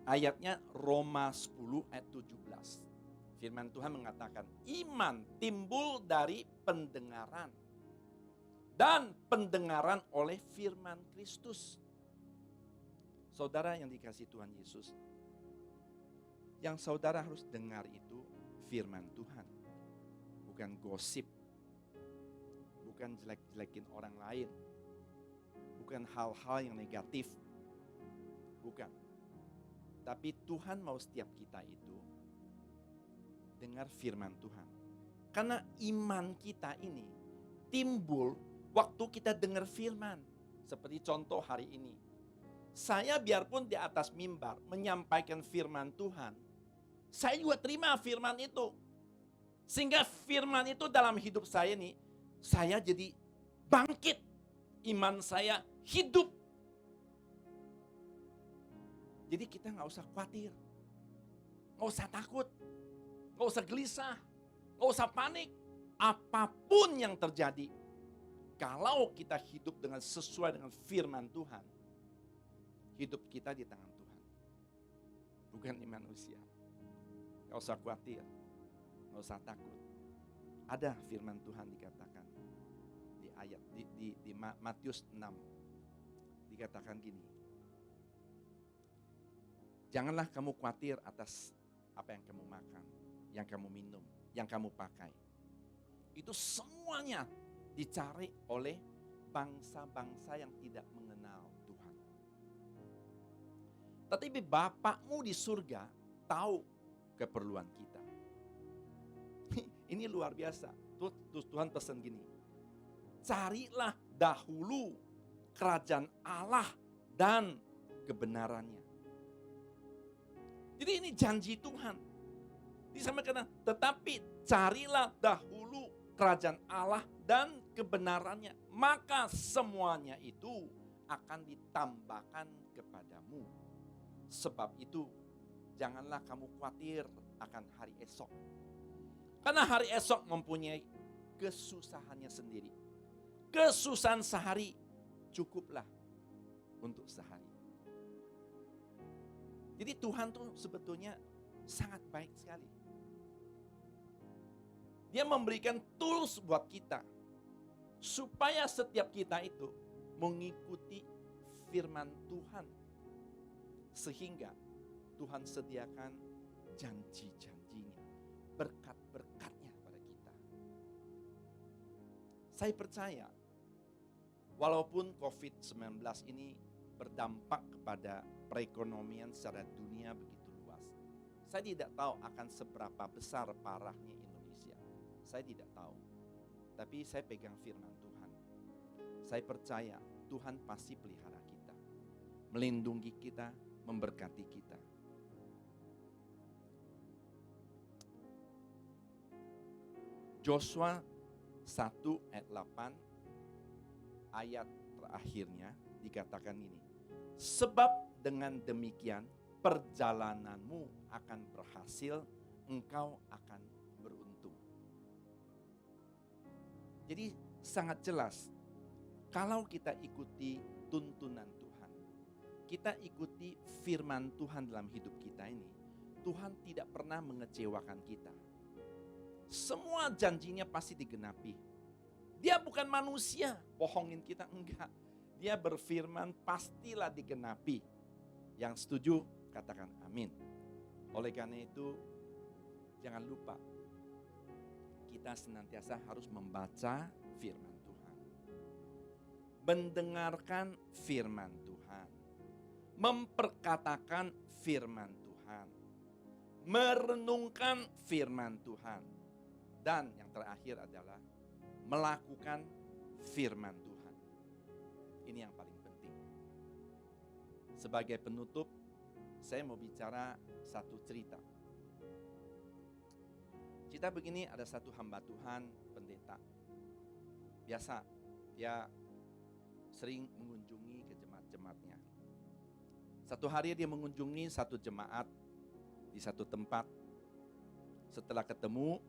Ayatnya Roma 10 ayat 17. Firman Tuhan mengatakan, iman timbul dari pendengaran. Dan pendengaran oleh firman Kristus. Saudara yang dikasihi Tuhan Yesus, yang saudara harus dengar itu firman Tuhan. Bukan gosip. Bukan jelek-jelekin orang lain. Bukan hal-hal yang negatif. Bukan. Tapi Tuhan mau setiap kita itu dengar firman Tuhan. Karena iman kita ini timbul waktu kita dengar firman. Seperti contoh hari ini. Saya biarpun di atas mimbar menyampaikan firman Tuhan, saya juga terima firman itu. Sehingga firman itu dalam hidup saya nih, saya jadi bangkit. Iman saya hidup. Jadi kita gak usah khawatir. Gak usah takut. Gak usah gelisah. Gak usah panik. Apapun yang terjadi. Kalau kita hidup dengan sesuai dengan firman Tuhan. Hidup kita di tangan Tuhan. bukan di manusia. Gak usah khawatir, gak usah takut. Ada firman Tuhan dikatakan di ayat di Matius 6, dikatakan gini, janganlah kamu khawatir atas apa yang kamu makan, yang kamu minum, yang kamu pakai. Itu semuanya dicari oleh bangsa-bangsa yang tidak mengenal Tuhan. Tetapi Bapakmu di surga tahu keperluan kita. Ini luar biasa. Tuhan pesan gini, carilah dahulu kerajaan Allah dan kebenarannya. Jadi ini janji Tuhan. Disampaikan, tetapi carilah dahulu kerajaan Allah dan kebenarannya, maka semuanya itu akan ditambahkan kepadamu. Sebab itu, janganlah kamu khawatir akan hari esok. Karena hari esok mempunyai kesusahannya sendiri. Kesusahan sehari cukuplah untuk sehari. Jadi Tuhan tuh sebetulnya sangat baik sekali. Dia memberikan tools buat kita supaya setiap kita itu mengikuti firman Tuhan, sehingga Tuhan sediakan janji-janjinya, berkat-berkatnya pada kita. Saya percaya walaupun COVID-19 ini berdampak kepada perekonomian secara dunia begitu luas, saya tidak tahu akan seberapa besar parahnya Indonesia. Saya tidak tahu. Tapi saya pegang firman Tuhan. Saya percaya Tuhan pasti pelihara kita, melindungi kita, memberkati kita. Joshua 1 ayat 8, ayat terakhirnya dikatakan ini. Sebab dengan demikian perjalananmu akan berhasil, engkau akan beruntung. Jadi sangat jelas, kalau kita ikuti tuntunan Tuhan, kita ikuti firman Tuhan dalam hidup kita ini, Tuhan tidak pernah mengecewakan kita. Semua janjinya pasti digenapi. Dia bukan manusia, bohongin kita, enggak. Dia berfirman pastilah digenapi. Yang setuju katakan amin. Oleh karena itu, jangan lupa kita senantiasa harus membaca firman Tuhan, mendengarkan firman Tuhan, memperkatakan firman Tuhan, merenungkan firman Tuhan, dan yang terakhir adalah melakukan firman Tuhan. Ini yang paling penting. Sebagai penutup, saya mau bicara satu cerita. Cerita begini, ada satu hamba Tuhan, pendeta. Biasa, dia sering mengunjungi ke jemaat-jemaatnya. Satu hari dia mengunjungi satu jemaat di satu tempat. Setelah ketemu,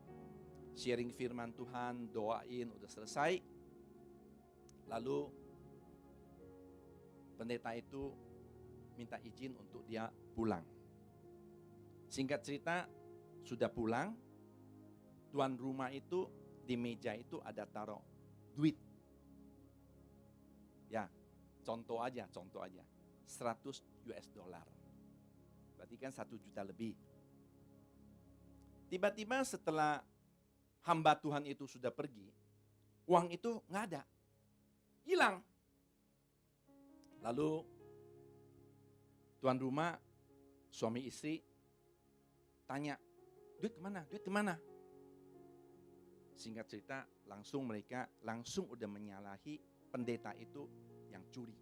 sharing firman Tuhan, doain, udah selesai. Lalu pendeta itu minta izin untuk dia pulang. Singkat cerita, sudah pulang, tuan rumah itu di meja itu ada taruh duit. Ya, contoh aja, 100 US dollar. Berarti kan 1 juta lebih. Tiba-tiba setelah hamba Tuhan itu sudah pergi, uang itu nggak ada, hilang. Lalu tuan rumah, suami istri tanya, duit kemana? Duit kemana? Singkat cerita, mereka langsung udah menyalahi pendeta itu yang curi.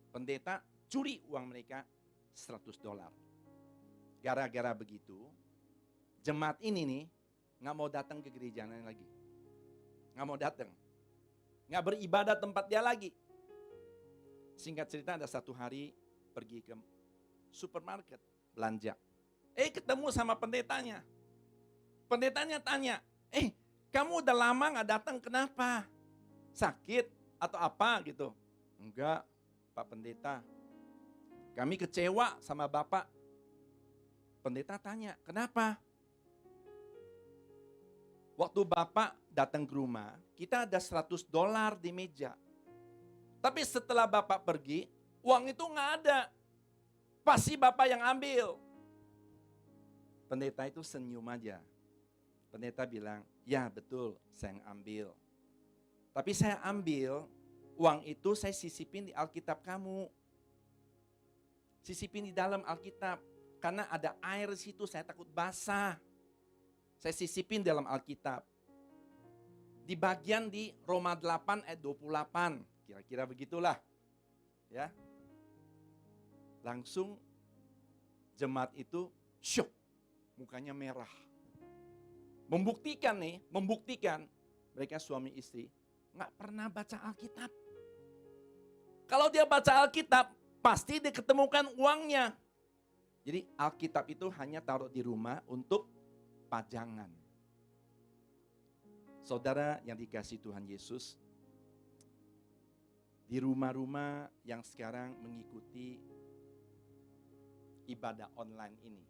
Pendeta curi uang mereka 100 dolar. Gara-gara begitu, jemaat ini nih nggak mau datang ke gerejanya lagi. Nggak mau datang. Nggak beribadah tempat dia lagi. Singkat cerita, ada satu hari pergi ke supermarket belanja. Ketemu sama pendetanya. Pendetanya tanya, kamu udah lama gak datang, kenapa? Sakit atau apa gitu? Enggak, Pak Pendeta. Kami kecewa sama Bapak. pendeta tanya, kenapa? Waktu Bapak datang ke rumah, kita ada $100 di meja. Tapi setelah Bapak pergi, uang itu nggak ada. Pasti Bapak yang ambil. Pendeta itu senyum aja. Pendeta bilang, ya betul, saya yang ambil. Tapi saya ambil, uang itu saya sisipin di Alkitab kamu. Sisipin di dalam Alkitab. Karena ada air di situ, saya takut basah. Saya sisipin dalam Alkitab. Di bagian di Roma 8 ayat 28. Kira-kira begitulah. Ya. Langsung jemaat itu syok. Mukanya merah. Membuktikan mereka suami istri nggak pernah baca Alkitab. Kalau dia baca Alkitab, pasti dia ketemukan uangnya. Jadi Alkitab itu hanya taruh di rumah untuk pajangan. Saudara yang dikasihi Tuhan Yesus, di rumah-rumah yang sekarang mengikuti ibadah online ini,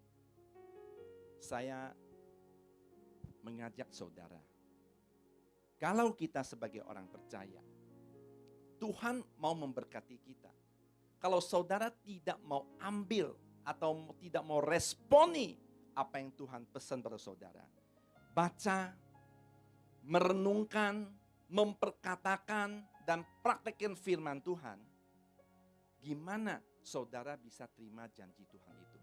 saya mengajak saudara, kalau kita sebagai orang percaya, Tuhan mau memberkati kita. Kalau saudara tidak mau ambil atau tidak mau responi apa yang Tuhan pesan pada saudara, baca, merenungkan, memperkatakan, dan praktekkan firman Tuhan, gimana saudara bisa terima janji Tuhan itu?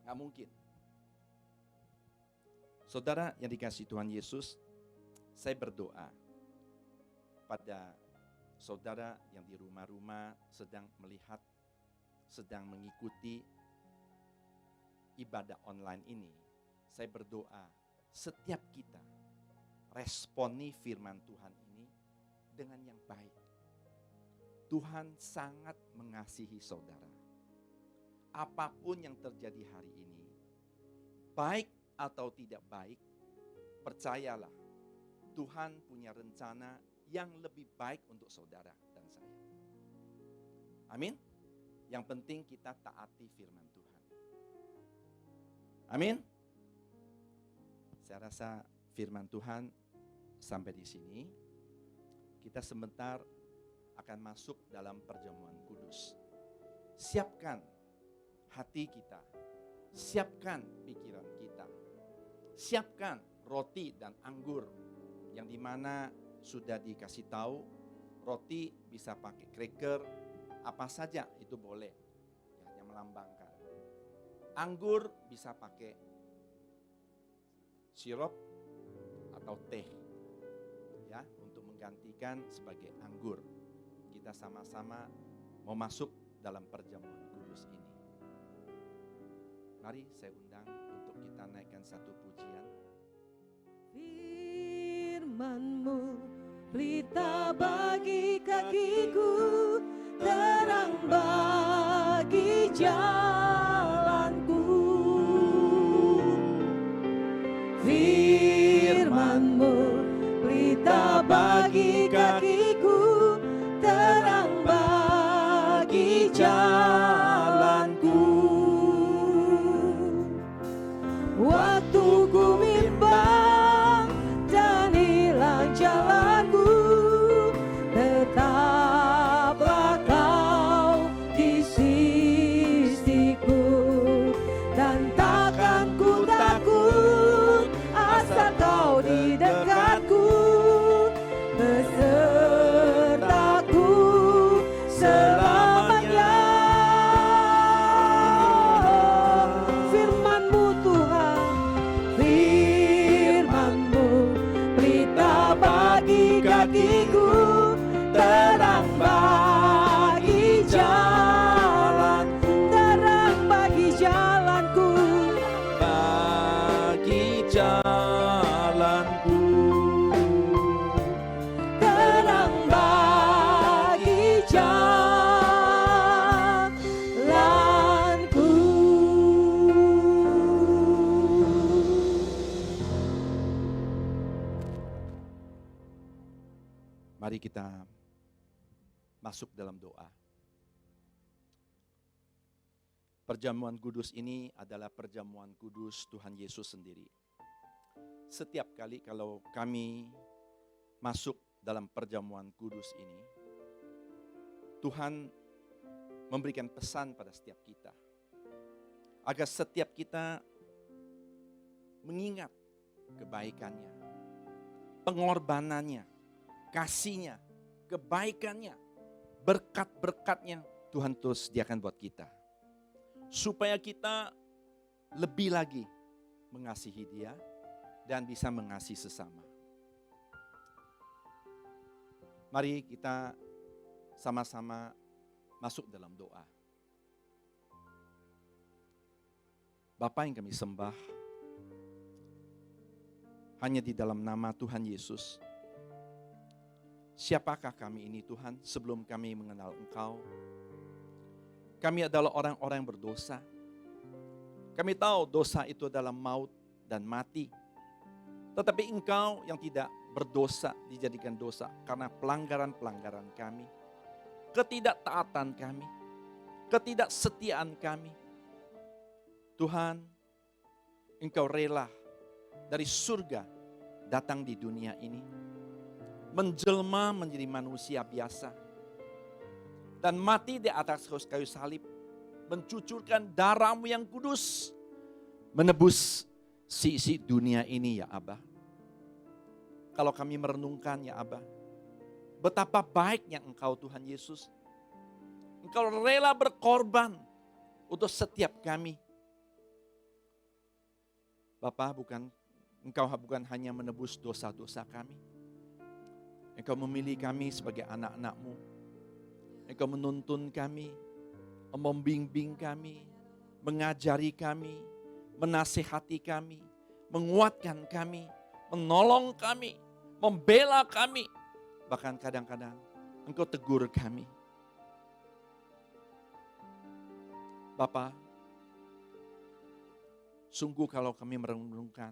Gak mungkin. Saudara yang dikasihi Tuhan Yesus, saya berdoa pada saudara yang di rumah-rumah sedang melihat, sedang mengikuti ibadah online ini. Saya berdoa setiap kita responi firman Tuhan ini dengan yang baik. Tuhan sangat mengasihi saudara. Apapun yang terjadi hari ini, baik atau tidak baik, percayalah Tuhan punya rencana yang lebih baik untuk saudara dan saya. Amin. Yang penting kita taati firman Tuhan. Amin. Saya rasa firman Tuhan sampai di sini. Kita sebentar akan masuk dalam perjamuan kudus. Siapkan hati kita, siapkan pikiran kita, siapkan roti dan anggur yang dimana sudah dikasih tahu, roti bisa pakai cracker, apa saja itu boleh, ya, yang melambangkan. Anggur bisa pakai sirup atau teh, ya, untuk menggantikan sebagai anggur. Kita sama-sama mau masuk dalam perjamuan kudus ini. Mari saya undang untuk kita naikkan satu pujian. Firman-Mu berita bagi kakiku, terang bagi jalanku. Firman-Mu berita bagi kakiku, terang bagi jalanku. Waktu ku bimbang dan hilang jalanku, tetaplah Kau di sisiku, dan takkan ku takut asal Kau di dekatku, besertaku selamanya. Firman-Mu Tuhan, Firman-Mu berita bagi kakiku, terang bagi jalanku, terang bagi jalanku, Bagi jalanku, terang bagi jalanku. mari kita masuk dalam doa. Perjamuan kudus ini adalah perjamuan kudus Tuhan Yesus sendiri. Setiap kali kalau kami masuk dalam perjamuan kudus ini, Tuhan memberikan pesan pada setiap kita. Agar setiap kita mengingat kebaikannya, pengorbanannya, kasihnya, kebaikannya, berkat-berkatnya Tuhan terus sediakan buat kita. Supaya kita lebih lagi mengasihi Dia dan bisa mengasihi sesama. Mari kita sama-sama masuk dalam doa. Bapa yang kami sembah, hanya di dalam nama Tuhan Yesus. Siapakah kami ini Tuhan sebelum kami mengenal Engkau? Kami adalah orang-orang yang berdosa. Kami tahu dosa itu adalah maut dan mati. Tetapi Engkau yang tidak berdosa dijadikan dosa karena pelanggaran-pelanggaran kami, ketidaktaatan kami, ketidaksetiaan kami. Tuhan, Engkau rela dari surga datang di dunia ini, menjelma menjadi manusia biasa, dan mati di atas kayu salib, mencucurkan darah-Mu yang kudus, menebus si dunia ini ya Abah. Kalau kami merenungkan ya Abah, betapa baiknya Engkau Tuhan Yesus. Engkau rela berkorban untuk setiap kami. Bapa, Engkau bukan hanya menebus dosa-dosa kami. Engkau memilih kami sebagai anak-anak-Mu. Engkau menuntun kami, membimbing kami, mengajari kami, menasihati kami, menguatkan kami, menolong kami, membela kami. Bahkan kadang-kadang Engkau tegur kami. Bapa, sungguh kalau kami merenungkan,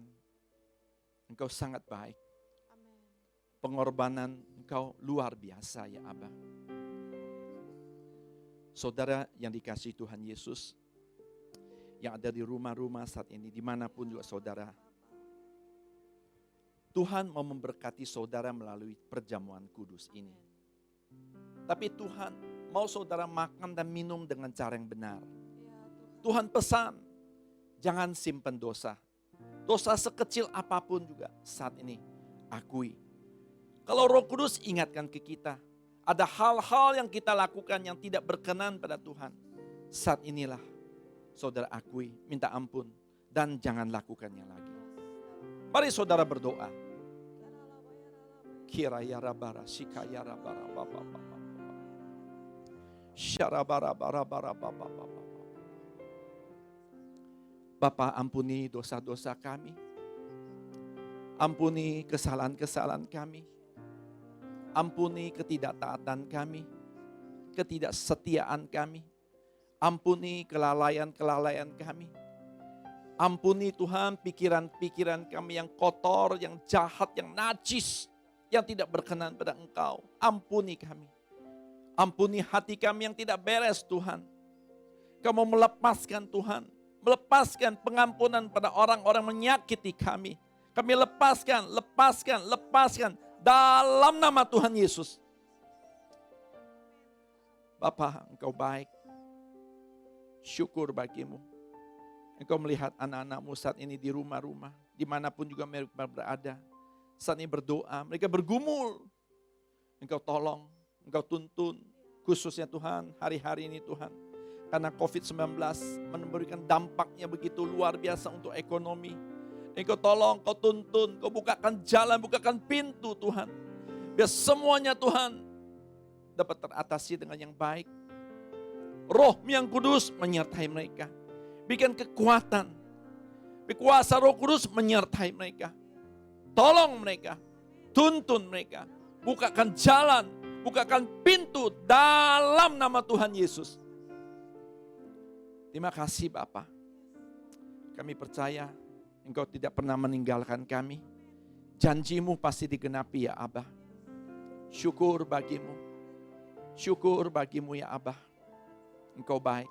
Engkau sangat baik. Pengorbanan Engkau luar biasa ya Abah. Saudara yang dikasihi Tuhan Yesus, yang ada di rumah-rumah saat ini, dimanapun juga saudara, Tuhan mau memberkati saudara melalui perjamuan kudus ini. Tapi Tuhan mau saudara makan dan minum dengan cara yang benar. Tuhan pesan, jangan simpan dosa. Dosa sekecil apapun juga saat ini, akui. Kalau Roh Kudus ingatkan ke kita, ada hal-hal yang kita lakukan yang tidak berkenan pada Tuhan. Saat inilah saudara akui, minta ampun, dan jangan lakukannya lagi. Mari saudara berdoa. Kira yara bara, sika yara bara, bapa. Syara bara, bapa. Bapa, ampuni dosa-dosa kami. Ampuni kesalahan-kesalahan kami. Ampuni ketidaktaatan kami, ketidaksetiaan kami. Ampuni kelalaian-kelalaian kami. Ampuni Tuhan pikiran-pikiran kami yang kotor, yang jahat, yang najis, yang tidak berkenan pada Engkau. Ampuni kami. Ampuni hati kami yang tidak beres Tuhan. Kau mau melepaskan Tuhan, melepaskan pengampunan pada orang-orang menyakiti kami. Kami lepaskan dalam nama Tuhan Yesus. Bapa, Engkau baik. Syukur bagimu. Engkau melihat anak-anak-Mu saat ini di rumah-rumah, dimanapun juga mereka berada. Saat ini berdoa, mereka bergumul. Engkau tolong, Engkau tuntun, khususnya Tuhan, hari-hari ini Tuhan. Karena COVID-19 memberikan dampaknya begitu luar biasa untuk ekonomi. Engkau tolong, Kau tuntun, Kau bukakan jalan, bukakan pintu Tuhan. Biar semuanya Tuhan dapat teratasi dengan yang baik. Roh-Mu yang kudus menyertai mereka. Bikin kekuatan. Kuasa Roh Kudus menyertai mereka. Tolong mereka, tuntun mereka. Bukakan jalan, bukakan pintu dalam nama Tuhan Yesus. Terima kasih Bapa. Kami percaya Engkau tidak pernah meninggalkan kami. Janji-Mu pasti digenapi ya Abah. Syukur bagimu. Syukur bagimu ya Abah. Engkau baik.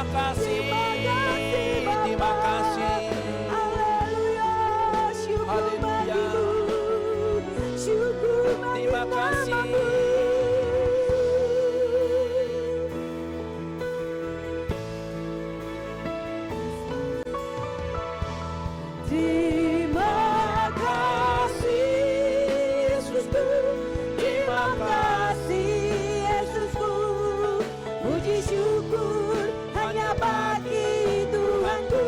Terima kasih. Terima kasih. Haleluya, syukur Haleluya. bagimu, syukur bagi Terima kasih. namamu. Terima kasih Yesusku, terima kasih Yesusku, puji syukur hanya bagi Tuhanku.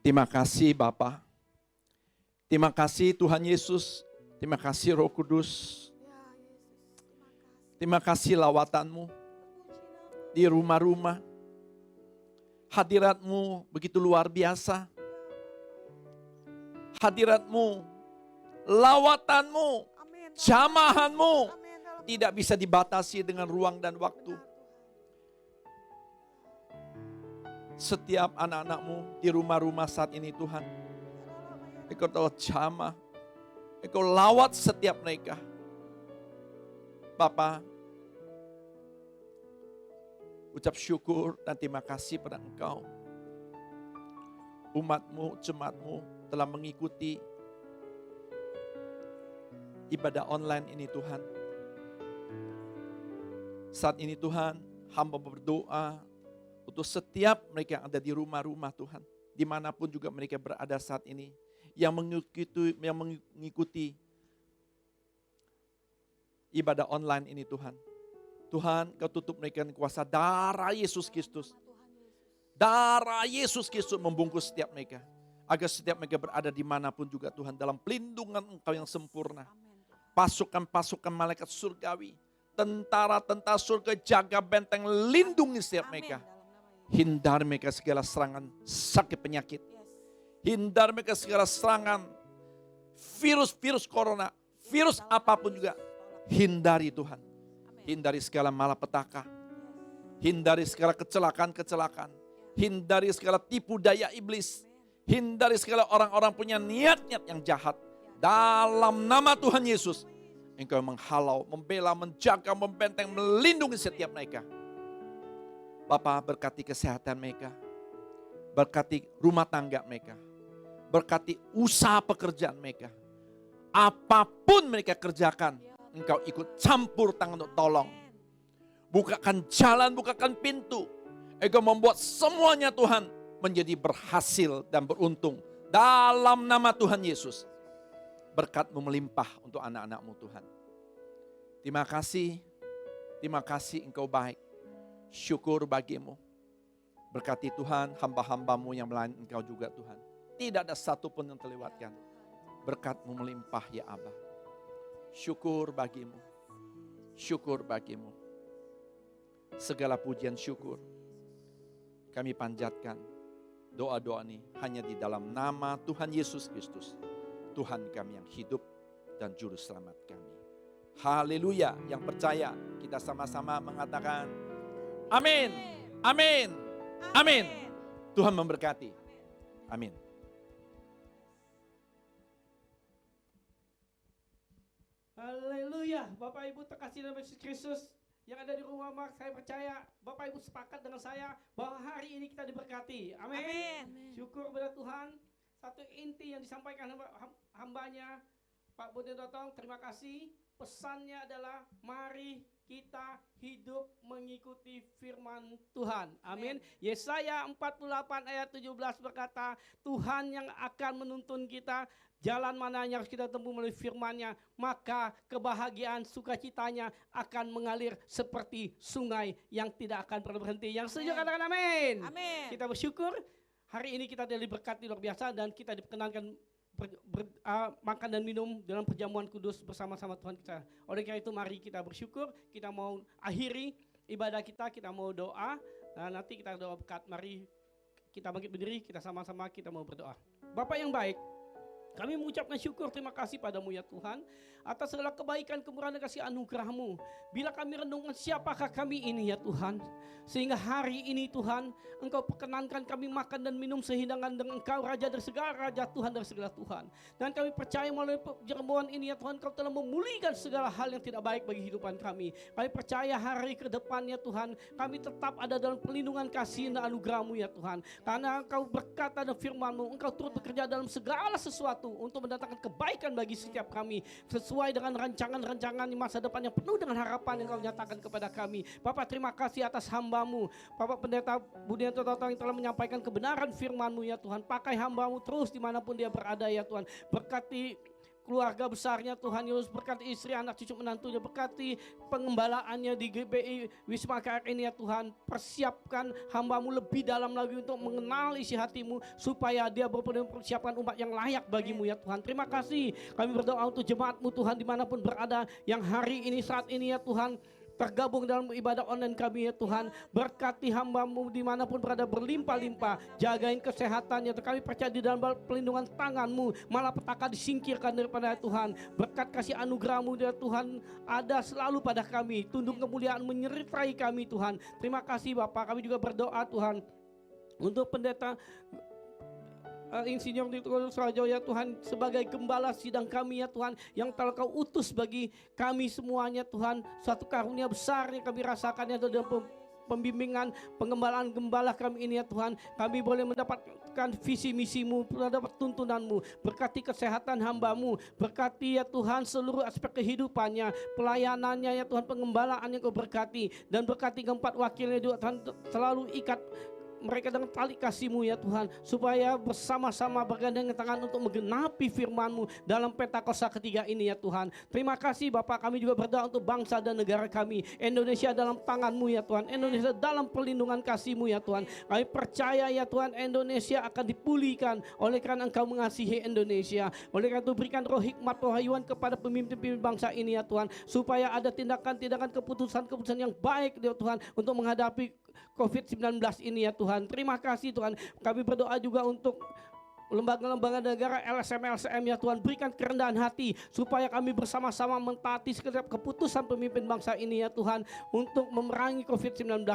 Terima kasih Bapa. Terima kasih Tuhan Yesus. Terima kasih Roh Kudus. Terima kasih lawatanmu di rumah-rumah. Hadiratmu begitu luar biasa. Hadiratmu, lawatanmu, jamahanmu tidak bisa dibatasi dengan ruang dan waktu. Setiap anak-anakmu di rumah-rumah saat ini Tuhan, Engkau tahu jamah, Engkau lawat setiap mereka. Bapa, ucap syukur dan terima kasih pada Engkau. Umatmu, jemaatmu telah mengikuti ibadah online ini Tuhan. Saat ini Tuhan, hamba berdoa untuk setiap mereka yang ada di rumah-rumah Tuhan. Dimanapun juga mereka berada saat ini. Yang mengikuti ibadah online ini Tuhan. Tuhan, Kau tutup mereka dengan kuasa darah Yesus Kristus. Darah Yesus Kristus membungkus setiap mereka. Agar setiap mereka berada dimanapun juga Tuhan. Dalam pelindungan Engkau yang sempurna. Pasukan-pasukan malaikat surgawi. Tentara-tentara surga jaga benteng lindungi setiap mereka. Hindari mereka segala serangan sakit penyakit. Hindari mereka segala serangan virus-virus corona. Virus apapun juga. Hindari Tuhan. Hindari segala malapetaka. Hindari segala kecelakaan-kecelakaan. Hindari segala tipu daya iblis. Hindari segala orang-orang punya niat-niat yang jahat. Dalam nama Tuhan Yesus. Engkau menghalau, membela, menjaga, membenteng, melindungi setiap mereka. Bapa, berkati kesehatan mereka. Berkati rumah tangga mereka. Berkati usaha pekerjaan mereka. Apapun mereka kerjakan, Engkau ikut campur tangan untuk tolong. Bukakan jalan, bukakan pintu. Engkau membuat semuanya Tuhan menjadi berhasil dan beruntung. Dalam nama Tuhan Yesus. Berkat-Mu melimpah untuk anak-anak-Mu Tuhan. Terima kasih Engkau baik. Syukur bagimu. Berkati Tuhan hamba-hamba-Mu yang melayani Engkau juga Tuhan. Tidak ada satupun yang terlewatkan. Berkat-Mu melimpah ya Aba. Syukur bagimu. Syukur bagimu. Segala pujian syukur. Kami panjatkan doa-doa ini hanya di dalam nama Tuhan Yesus Kristus. Tuhan kami yang hidup dan juru selamat kami. Haleluya. Yang percaya kita sama-sama mengatakan amin. Amin. Amin. Tuhan memberkati. Amin. Haleluya. Bapak Ibu terkasih dalam Yesus Kristus yang ada di rumah, saya percaya Bapak Ibu sepakat dengan saya bahwa hari ini kita diberkati. Amin. Syukur kepada Tuhan. Satu inti yang disampaikan hambanya Pak Budi Dotong, terima kasih. Pesannya adalah mari kita hidup mengikuti firman Tuhan. Amin. Yesaya 48 ayat 17 berkata, Tuhan yang akan menuntun kita jalan mana yang harus kita tempuh melalui firman-Nya, maka kebahagiaan sukacitanya akan mengalir seperti sungai yang tidak akan pernah berhenti. Yang setuju katakan amin. Amin. Kita bersyukur hari ini kita diberkati luar biasa dan kita diperkenankan makan dan minum dalam perjamuan kudus bersama-sama Tuhan kita. Oleh karena itu mari kita bersyukur, kita mau akhiri ibadah kita mau doa dan nanti kita doa berkat. Mari kita bangkit berdiri, kita sama-sama kita mau berdoa. Bapak yang baik, kami mengucapkan syukur terima kasih padamu ya Tuhan atas segala kebaikan, kemurahan dan kasih anugerah-Mu. Bila kami renungkan siapakah kami ini ya Tuhan, sehingga hari ini Tuhan Engkau perkenankan kami makan dan minum sehidangan dengan Engkau Raja dari segala Raja, Tuhan dari segala Tuhan. Dan kami percaya melalui perjamuan ini ya Tuhan Engkau telah memulihkan segala hal yang tidak baik bagi kehidupan kami. Kami percaya hari ke depannya Tuhan kami tetap ada dalam perlindungan kasih dan anugerah-Mu ya Tuhan. Karena Engkau berkata dan firman-Mu, Engkau turut bekerja dalam segala sesuatu untuk mendatangkan kebaikan bagi setiap kami sesuai dengan rancangan-rancangan di masa depan yang penuh dengan harapan yang Kau nyatakan kepada kami. Bapak terima kasih atas hamba-Mu Bapak Pendeta Budianto Totong yang telah menyampaikan kebenaran firman-Mu ya Tuhan. Pakai hamba-Mu terus dimanapun dia berada ya Tuhan. Berkati keluarga besarnya Tuhan Yesus, berkati istri, anak, cucu, menantunya, berkati pengembalaannya di GBI Wisma KR ini ya Tuhan. Persiapkan hamba-Mu lebih dalam lagi untuk mengenal isi hati-Mu, supaya dia mempersiapkan umat yang layak bagi-Mu ya Tuhan. Terima kasih, kami berdoa untuk jemaat-Mu Tuhan dimanapun berada, yang hari ini saat ini ya Tuhan tergabung dalam ibadah online kami ya Tuhan. Berkati hamba-Mu dimanapun berada berlimpah-limpah, jagain kesehatannya. Kami percaya di dalam pelindungan tangan-Mu malapetaka disingkirkan daripada Tuhan. Berkat kasih anugerah-Mu ya Tuhan ada selalu pada kami. Tunduk kemuliaan menyertai kami Tuhan. Terima kasih Bapak. Kami juga berdoa Tuhan untuk pendeta Insinyur Dito Surajo ya Tuhan, sebagai gembala sidang kami ya Tuhan, yang telah Kau utus bagi kami semuanya Tuhan. Suatu karunia besar yang kami rasakan ya dalam pembimbingan pengembalaan gembala kami ini ya Tuhan. Kami boleh mendapatkan visi misi-Mu, mendapat tuntunan-Mu. Berkati kesehatan hamba-Mu, berkati ya Tuhan seluruh aspek kehidupannya, pelayanannya ya Tuhan, pengembalaan yang Kau berkati, dan berkati keempat wakilnya juga Tuhan, selalu ikat mereka dengan tali kasih-Mu ya Tuhan, supaya bersama-sama bergandengan tangan untuk menggenapi firman-Mu dalam Pentakosta ketiga ini ya Tuhan. Terima kasih Bapak. Kami juga berdoa untuk bangsa dan negara kami, Indonesia dalam tangan-Mu ya Tuhan, Indonesia dalam perlindungan kasih-Mu ya Tuhan. Kami percaya ya Tuhan, Indonesia akan dipulihkan oleh karena Engkau mengasihi Indonesia. Oleh karena itu berikan roh hikmat, rohayuan kepada pemimpin-pemimpin bangsa ini ya Tuhan, supaya ada tindakan-tindakan, keputusan-keputusan yang baik ya Tuhan untuk menghadapi COVID-19 ini ya Tuhan. Terima kasih Tuhan. Kami berdoa juga untuk lembaga-lembaga negara, LSM ya Tuhan, berikan kerendahan hati supaya kami bersama-sama mentaati setiap keputusan pemimpin bangsa ini ya Tuhan, untuk memerangi COVID-19.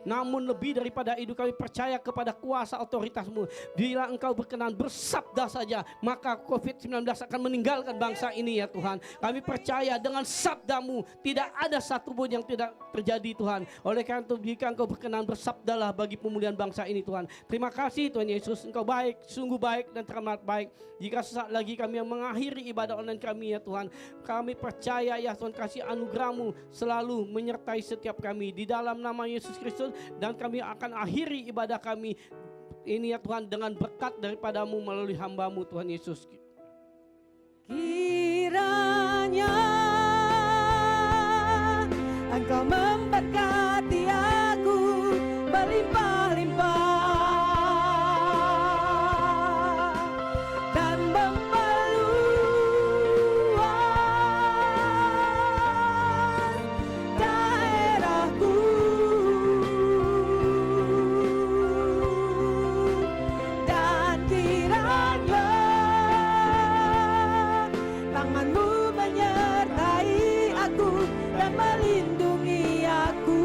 Namun lebih daripada itu kami percaya kepada kuasa otoritas-Mu. Bila Engkau berkenan bersabda saja, maka COVID-19 akan meninggalkan bangsa ini ya Tuhan. Kami percaya dengan sabda-Mu tidak ada satupun yang tidak terjadi Tuhan. Oleh karena itu jika Engkau berkenan bersabdalah bagi pemulihan bangsa ini Tuhan. Terima kasih Tuhan Yesus, Engkau baik, sungguh baik dan teramat baik. Jika sesaat lagi kami yang mengakhiri ibadah online kami ya Tuhan, kami percaya ya Tuhan, kasih anugerah-Mu selalu menyertai setiap kami di dalam nama Yesus Kristus. Dan kami akan akhiri ibadah kami ini ya Tuhan dengan berkat daripada-Mu melalui hamba-Mu Tuhan Yesus. Kiranya Engkau memberkati aku berlimpah-limpah, melindungi aku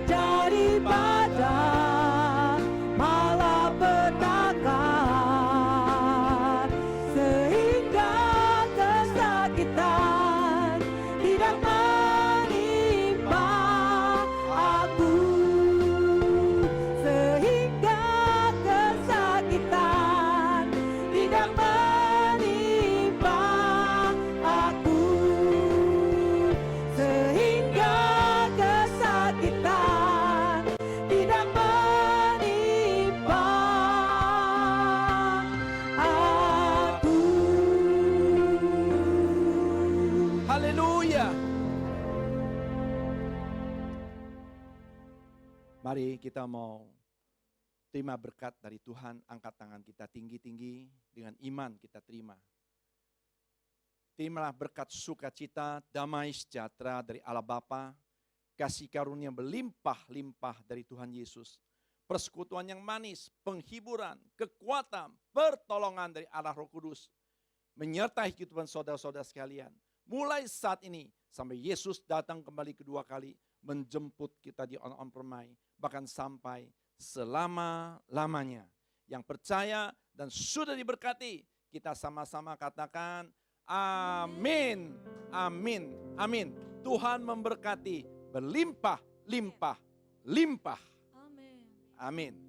daripada malapetaka, sehingga kesakitan tidak menimpa aku, sehingga kesakitan tidak menimpa aku, sehingga kesakitan tidak menimpa aku. Haleluya. Mari kita mau terima berkat dari Tuhan. Angkat tangan kita tinggi-tinggi, dengan iman kita terima. Terimalah berkat sukacita, damai sejahtera dari Allah Bapa, kasih karunia berlimpah-limpah dari Tuhan Yesus, persekutuan yang manis, penghiburan, kekuatan, pertolongan dari Allah Roh Kudus, menyertai kehidupan saudara-saudara sekalian, mulai saat ini sampai Yesus datang kembali kedua kali, menjemput kita di on permai, bahkan sampai selama-lamanya. Yang percaya dan sudah diberkati, kita sama-sama katakan amin, amin, amin. Tuhan memberkati berlimpah, limpah, limpah. Amin. Amin.